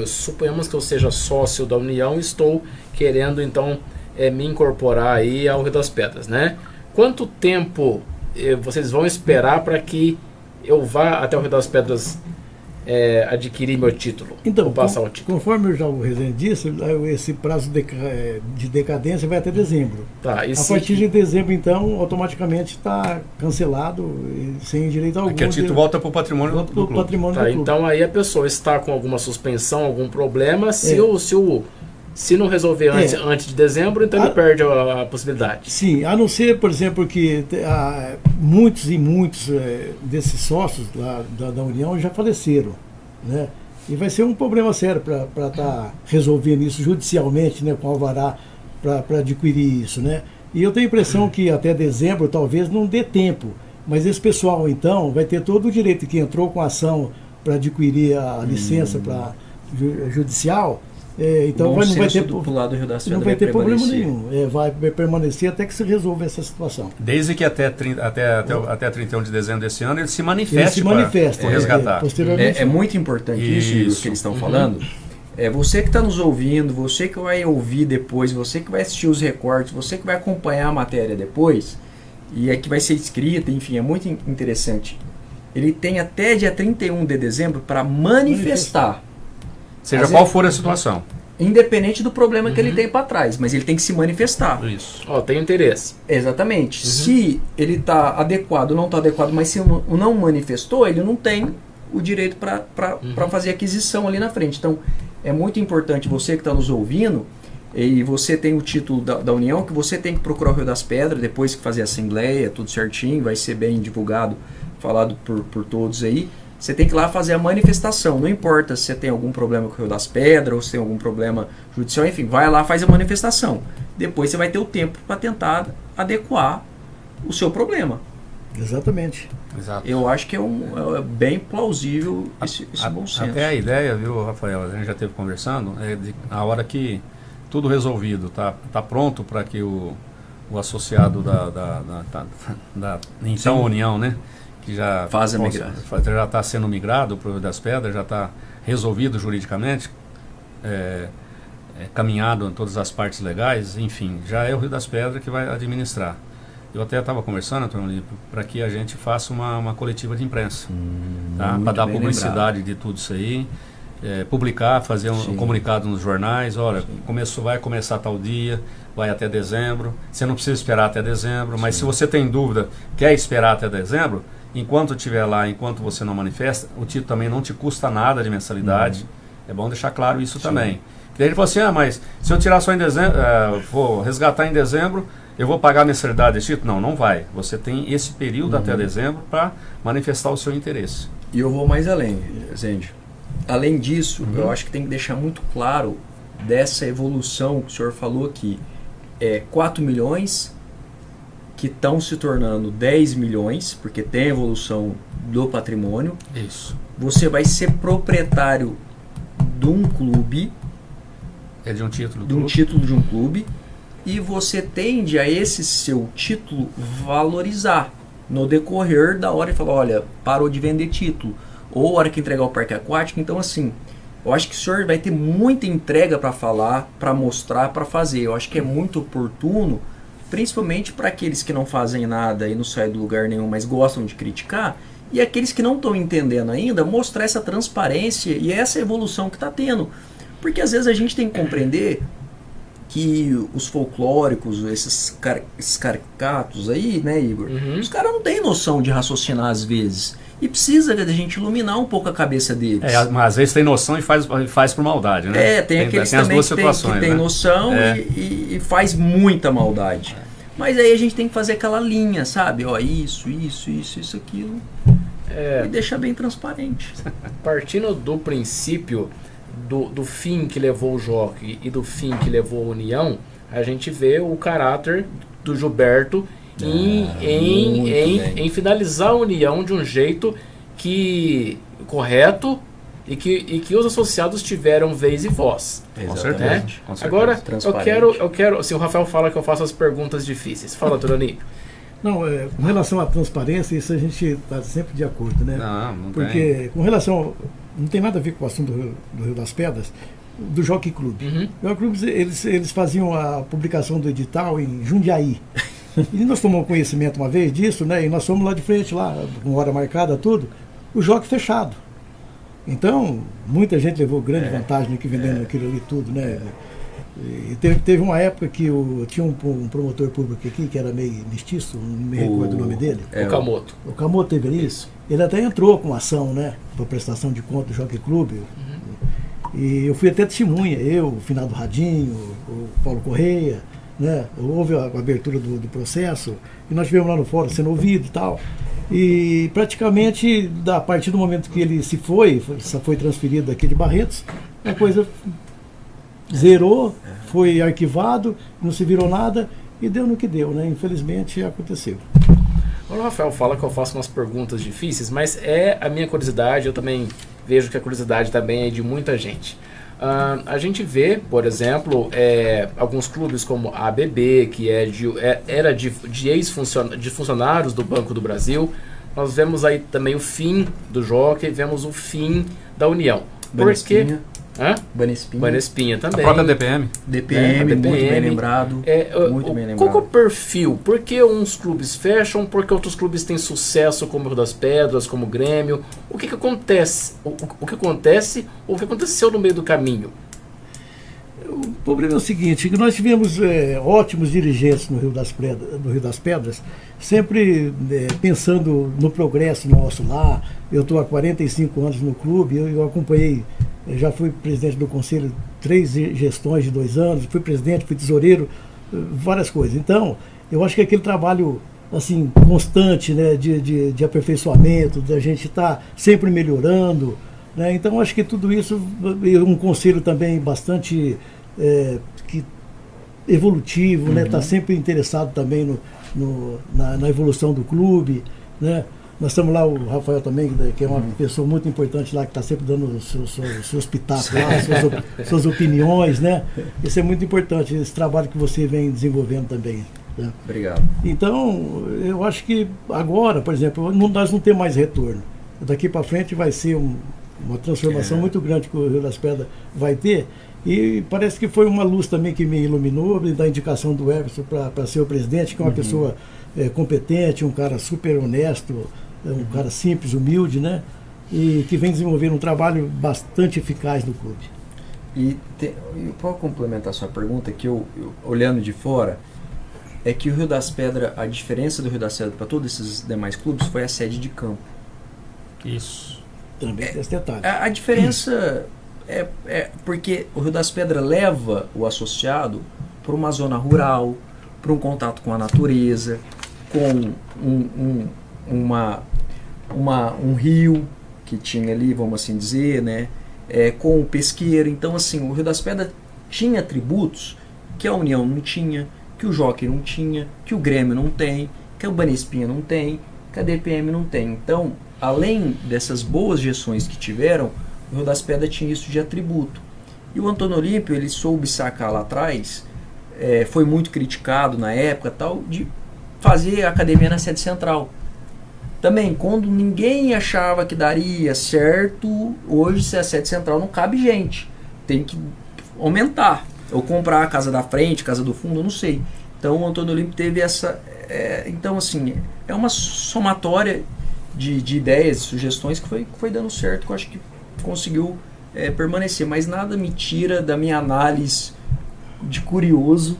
suponhamos que eu seja sócio da União e estou querendo então me incorporar aí ao Rio das Pedras, né? Quanto tempo vocês vão esperar para que eu vá até o Rio das Pedras adquirir meu título? Então, passar o título? Conforme já o Rezende disse, esse prazo de decadência vai até dezembro. Tá, a partir de dezembro, então, automaticamente está cancelado, sem direito algum. Aqui o título volta para o patrimônio do clube. Então aí a pessoa está com alguma suspensão, algum problema, se não resolver antes de dezembro, então ele perde a possibilidade. Sim, a não ser, por exemplo, que muitos desses sócios da União já faleceram, né? E vai ser um problema sério para estar resolvendo isso judicialmente, né, com alvará, para adquirir isso, né? E eu tenho a impressão que até dezembro talvez não dê tempo, mas esse pessoal, então, vai ter todo o direito que entrou com a ação para adquirir a licença judicial. Então não vai ter pro lado do Rio das Pedras, não vai ter problema nenhum. Vai permanecer até que se resolva essa situação. Desde que até 31 de dezembro desse ano ele se manifeste para resgatar. É muito importante isso que eles estão falando. Você que está nos ouvindo, você que vai ouvir depois, você que vai assistir os recortes, você que vai acompanhar a matéria depois, e que vai ser escrita, enfim, é muito interessante. Ele tem até dia 31 de dezembro para manifestar. Seja qual for a situação. Independente do problema que ele tem para trás, mas ele tem que se manifestar. Isso. Tem interesse. Exatamente. Se ele está adequado ou não está adequado, mas se não manifestou, ele não tem o direito para fazer aquisição ali na frente. Então, é muito importante você que está nos ouvindo, e você tem o título da União, que você tem que procurar o Rio das Pedras, depois que fazer a assembleia, tudo certinho, vai ser bem divulgado, falado por todos aí. Você tem que ir lá fazer a manifestação. Não importa se você tem algum problema com o Rio das Pedras ou se tem algum problema judicial, enfim, vai lá, faz a manifestação. Depois você vai ter o tempo para tentar adequar o seu problema. Exatamente. Exato. Eu acho que é bem plausível esse bom senso. Até a ideia, viu, Rafael, a gente já esteve conversando, a hora que tudo resolvido, tá pronto para que o associado da então União, né? Que já está sendo migrado para o Rio das Pedras, já está resolvido juridicamente, caminhado em todas as partes legais, enfim, já é o Rio das Pedras que vai administrar. Eu até estava conversando, Antônio, para que a gente faça uma coletiva de imprensa, tá? Para dar publicidade de tudo isso aí. publicar, fazer um comunicado nos jornais, olha, vai começar tal dia, vai até dezembro, você não precisa esperar até dezembro, mas se você tem dúvida, quer esperar até dezembro, enquanto estiver lá, enquanto você não manifesta, o título também não te custa nada de mensalidade, é bom deixar claro isso também. Daí ele falou assim, mas se eu tirar só em dezembro, vou resgatar em dezembro, eu vou pagar a mensalidade desse título? Não vai, você tem esse período até dezembro para manifestar o seu interesse. E eu vou mais além, Zêndio. Além disso, eu acho que tem que deixar muito claro dessa evolução que o senhor falou aqui. 4 milhões que estão se tornando 10 milhões, porque tem a evolução do patrimônio. Isso. Você vai ser proprietário de um clube. De um título de um clube. E você tende a esse seu título valorizar no decorrer da hora e falar, olha, parou de vender título. Ou a hora que entregar o parque aquático. Então, assim, eu acho que o senhor vai ter muita entrega para falar, para mostrar, para fazer. Eu acho que é muito oportuno, principalmente para aqueles que não fazem nada e não saem do lugar nenhum, mas gostam de criticar, e aqueles que não estão entendendo ainda, mostrar essa transparência e essa evolução que está tendo. Porque às vezes a gente tem que compreender que os folclóricos, esses caricatos aí, né, Igor? Os caras não têm noção de raciocinar às vezes. E precisa da gente iluminar um pouco a cabeça deles. Mas às vezes tem noção e faz por maldade, né? Tem aqueles também as duas situações, que tem noção e faz muita maldade. Mas aí a gente tem que fazer aquela linha, sabe? Ó, isso, aquilo. E deixar bem transparente. Partindo do princípio do fim que levou o Jockey e do fim que levou a União, a gente vê o caráter do Gilberto em finalizar a união de um jeito correto e que os associados tiveram vez e voz. Com certeza. Agora, eu quero, assim, o Rafael fala que eu faço as perguntas difíceis. Fala, Turani. Não, com relação à transparência, isso a gente está sempre de acordo, né? Não Porque tem. Com relação, não tem nada a ver com o assunto do Rio das Pedras, do Jockey Club. O Jockey Club, eles faziam a publicação do edital em Jundiaí. E nós tomamos conhecimento uma vez disso, né? E nós fomos lá de frente, lá, com hora marcada, tudo, o jockey fechado. Então, muita gente levou grande vantagem aqui vendendo aquilo ali tudo, né? E teve uma época que tinha um promotor público aqui, que era meio mestiço, não me recordo o nome dele. O Camoto. O Camoto teve isso. Ele até entrou com ação, né? Para prestação de conta do Jockey Club. E eu fui até testemunha, o finado Radinho, o Paulo Correia, né? Houve a abertura do processo e nós estivemos lá no fórum sendo ouvido e tal. E praticamente, a partir do momento que ele foi transferido daqui de Barretos, a coisa zerou, foi arquivado, não se virou nada e deu no que deu, né? Infelizmente aconteceu. O Rafael fala que eu faço umas perguntas difíceis, mas é a minha curiosidade, eu também vejo que a curiosidade também é de muita gente. A gente vê, por exemplo, alguns clubes como a ABB, que era de funcionários do Banco do Brasil. Nós vemos aí também o fim do Jockey, vemos o fim da União. Banespinha. Banespinha também. A própria DPM. DPM, muito bem lembrado. Qual que é o perfil? Por que uns clubes fecham? Por que outros clubes têm sucesso, como o Rio das Pedras, como o Grêmio? O que acontece? O que acontece ou o que aconteceu no meio do caminho? O problema é o seguinte, que nós tivemos ótimos dirigentes no Rio das Pedras, sempre pensando no progresso nosso lá. Eu estou há 45 anos no clube, eu acompanhei, já fui presidente do conselho 3 gestões de 2 anos, fui presidente, fui tesoureiro, várias coisas. Então, eu acho que aquele trabalho assim, constante, né, de aperfeiçoamento, da gente estar sempre melhorando, né? Então, acho que tudo isso, um conselho também bastante evolutivo, né? Está sempre interessado também na evolução do clube, né? Nós estamos lá, o Rafael também, que é uma pessoa muito importante lá, que está sempre dando os seus pitacos lá, suas opiniões, né? Isso é muito importante, esse trabalho que você vem desenvolvendo também. Né? Obrigado. Então, eu acho que agora, por exemplo, nós não temos mais retorno. Daqui para frente vai ser uma transformação muito grande que o Rio das Pedras vai ter. E parece que foi uma luz também que me iluminou, da indicação do Everson para ser o presidente, que é uma pessoa competente, um cara super honesto, um cara simples, humilde, né? e que vem desenvolvendo um trabalho bastante eficaz no clube. E para complementar a sua pergunta, que eu olhando de fora, é que o Rio das Pedras, a diferença do Rio das Pedras para todos esses demais clubes foi a sede de campo. Isso. Também tem esse detalhe. A diferença é porque o Rio das Pedras leva o associado para uma zona rural, para um contato com a natureza, com um rio que tinha ali, vamos assim dizer, né? Com o pesqueiro. Então, assim, o Rio das Pedras tinha atributos que a União não tinha, que o Jockey não tinha, que o Grêmio não tem, que o Banespinha não tem, que a DPM não tem. Então, além dessas boas gestões que tiveram, o Rio das Pedras tinha isso de atributo. E o Antônio Olímpio, ele soube sacar lá atrás, foi muito criticado na época, tal, de fazer a academia na sede central. Também, quando ninguém achava que daria certo, hoje, se a sede central não cabe gente, tem que aumentar, ou comprar a casa da frente, casa do fundo, eu não sei. Então, o Antônio Olímpio teve essa... então, assim, é uma somatória de ideias, sugestões que foi dando certo, que eu acho que conseguiu permanecer, mas nada me tira da minha análise de curioso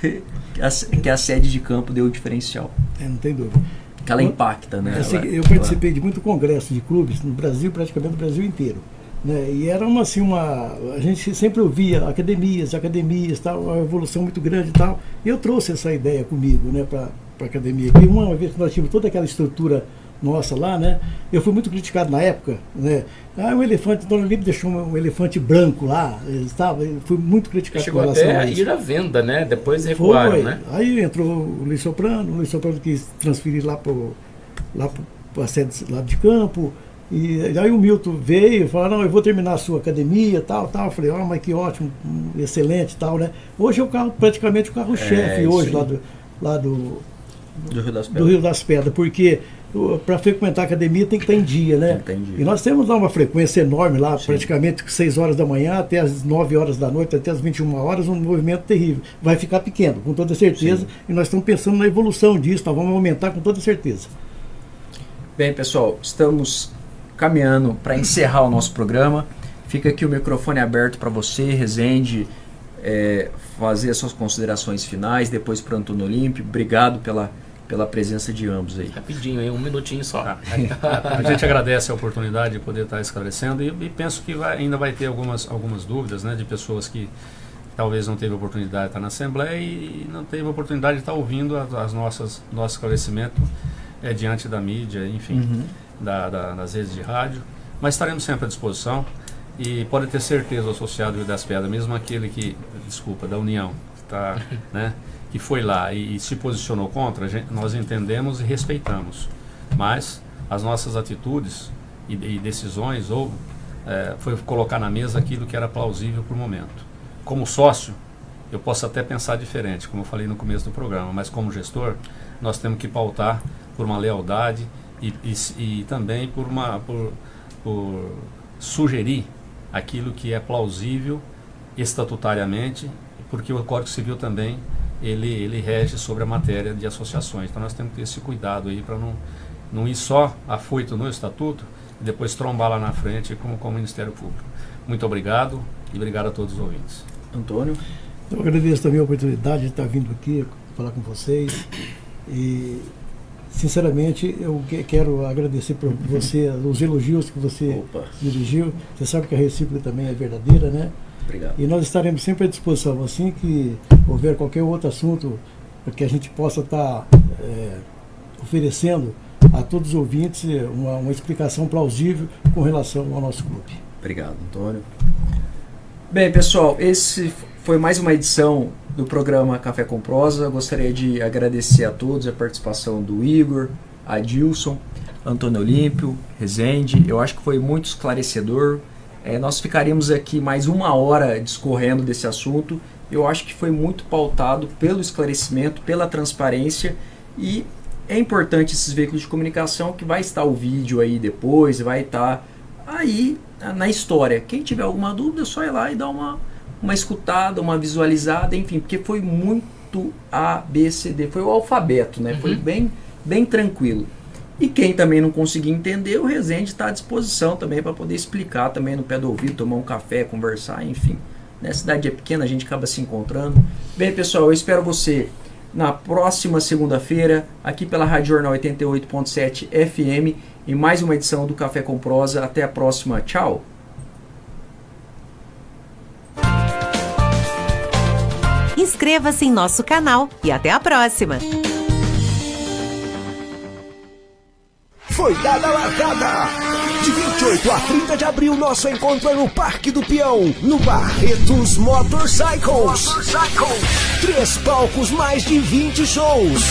que a sede de campo deu o diferencial. Não tem dúvida. Que ela impacta, né? Eu participei de muito congresso de clubes no Brasil, praticamente no Brasil inteiro, né? E era a gente sempre ouvia academias, tal, uma evolução muito grande e tal. E eu trouxe essa ideia comigo, né, para a academia. E uma vez que nós tínhamos toda aquela estrutura nossa lá, né? Eu fui muito criticado na época, né? O elefante, Dona Olímpio deixou um elefante branco lá, fui muito criticado. Chegou até a ir à venda, né? Depois recuaram, né? Aí entrou o Luiz Soprano quis transferir lá para a sede lá de campo, e aí o Milton veio e falou, não, eu vou terminar a sua academia, tal. Eu falei, mas que ótimo, excelente, tal, né? Hoje é praticamente o carro-chefe hoje lá do Rio das Pedras, porque para frequentar a academia tem que estar em dia, né? E nós temos lá uma frequência enorme lá, praticamente 6 horas da manhã até as 9 horas da noite, até as 21 horas, um movimento terrível. Vai ficar pequeno, com toda certeza, e nós estamos pensando na evolução disso, nós vamos aumentar com toda certeza. Bem, pessoal, estamos caminhando para encerrar o nosso programa. Fica aqui o microfone aberto para você, Rezende, fazer as suas considerações finais, depois para o Antônio Olímpio. Obrigado pela presença de ambos aí. Rapidinho aí, 1 minutinho só. A gente agradece a oportunidade de poder estar esclarecendo e penso que ainda vai ter algumas dúvidas, né, de pessoas que talvez não teve oportunidade de estar na Assembleia e não teve oportunidade de estar ouvindo nosso esclarecimento diante da mídia, enfim, das redes de rádio. Mas estaremos sempre à disposição e pode ter certeza, o associado do Rio das Pedras, mesmo aquele da União, né, que foi lá e se posicionou contra, nós entendemos e respeitamos. Mas as nossas atitudes e decisões foi colocar na mesa aquilo que era plausível para o momento. Como sócio, eu posso até pensar diferente, como eu falei no começo do programa, mas como gestor, nós temos que pautar por uma lealdade e também por sugerir aquilo que é plausível estatutariamente, porque o Código Civil também ele rege sobre a matéria de associações. Então nós temos que ter esse cuidado aí para não ir só afoito no estatuto e depois trombar lá na frente com o Ministério Público. Muito obrigado e obrigado a todos os ouvintes. Antônio? Eu agradeço também a oportunidade de estar vindo aqui falar com vocês e sinceramente eu quero agradecer por você, os elogios que você dirigiu. Você sabe que a recíproca também é verdadeira, né? Obrigado. E nós estaremos sempre à disposição, assim que houver qualquer outro assunto que a gente possa estar oferecendo a todos os ouvintes uma explicação plausível com relação ao nosso clube. Obrigado, Antônio. Bem, pessoal, esse foi mais uma edição do programa Café com Prosa. Eu gostaria de agradecer a todos a participação do Igor, Adilson, Antônio Olímpio, Rezende. Eu acho que foi muito esclarecedor. Nós ficaríamos aqui mais 1 hora discorrendo desse assunto. Eu acho que foi muito pautado pelo esclarecimento, pela transparência, e é importante esses veículos de comunicação que vai estar o vídeo aí depois, vai estar aí na história. Quem tiver alguma dúvida é só ir lá e dar uma escutada, uma visualizada, enfim, porque foi muito A, B, C, D, foi o alfabeto, né? Foi bem tranquilo. E quem também não conseguir entender, o Resende está à disposição também para poder explicar também no pé do ouvido, tomar um café, conversar, enfim. A cidade é pequena, a gente acaba se encontrando. Bem, pessoal, eu espero você na próxima segunda-feira, aqui pela Rádio Jornal 88.7 FM, em mais uma edição do Café com Prosa. Até a próxima. Tchau! Inscreva-se em nosso canal e até a próxima! Foi dada a largada! De 28 a 30 de abril, nosso encontro é no Parque do Peão, no Barretos Motorcycles. 3 palcos, mais de 20 shows.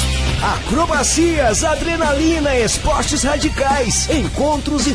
Acrobacias, adrenalina, esportes radicais, encontros e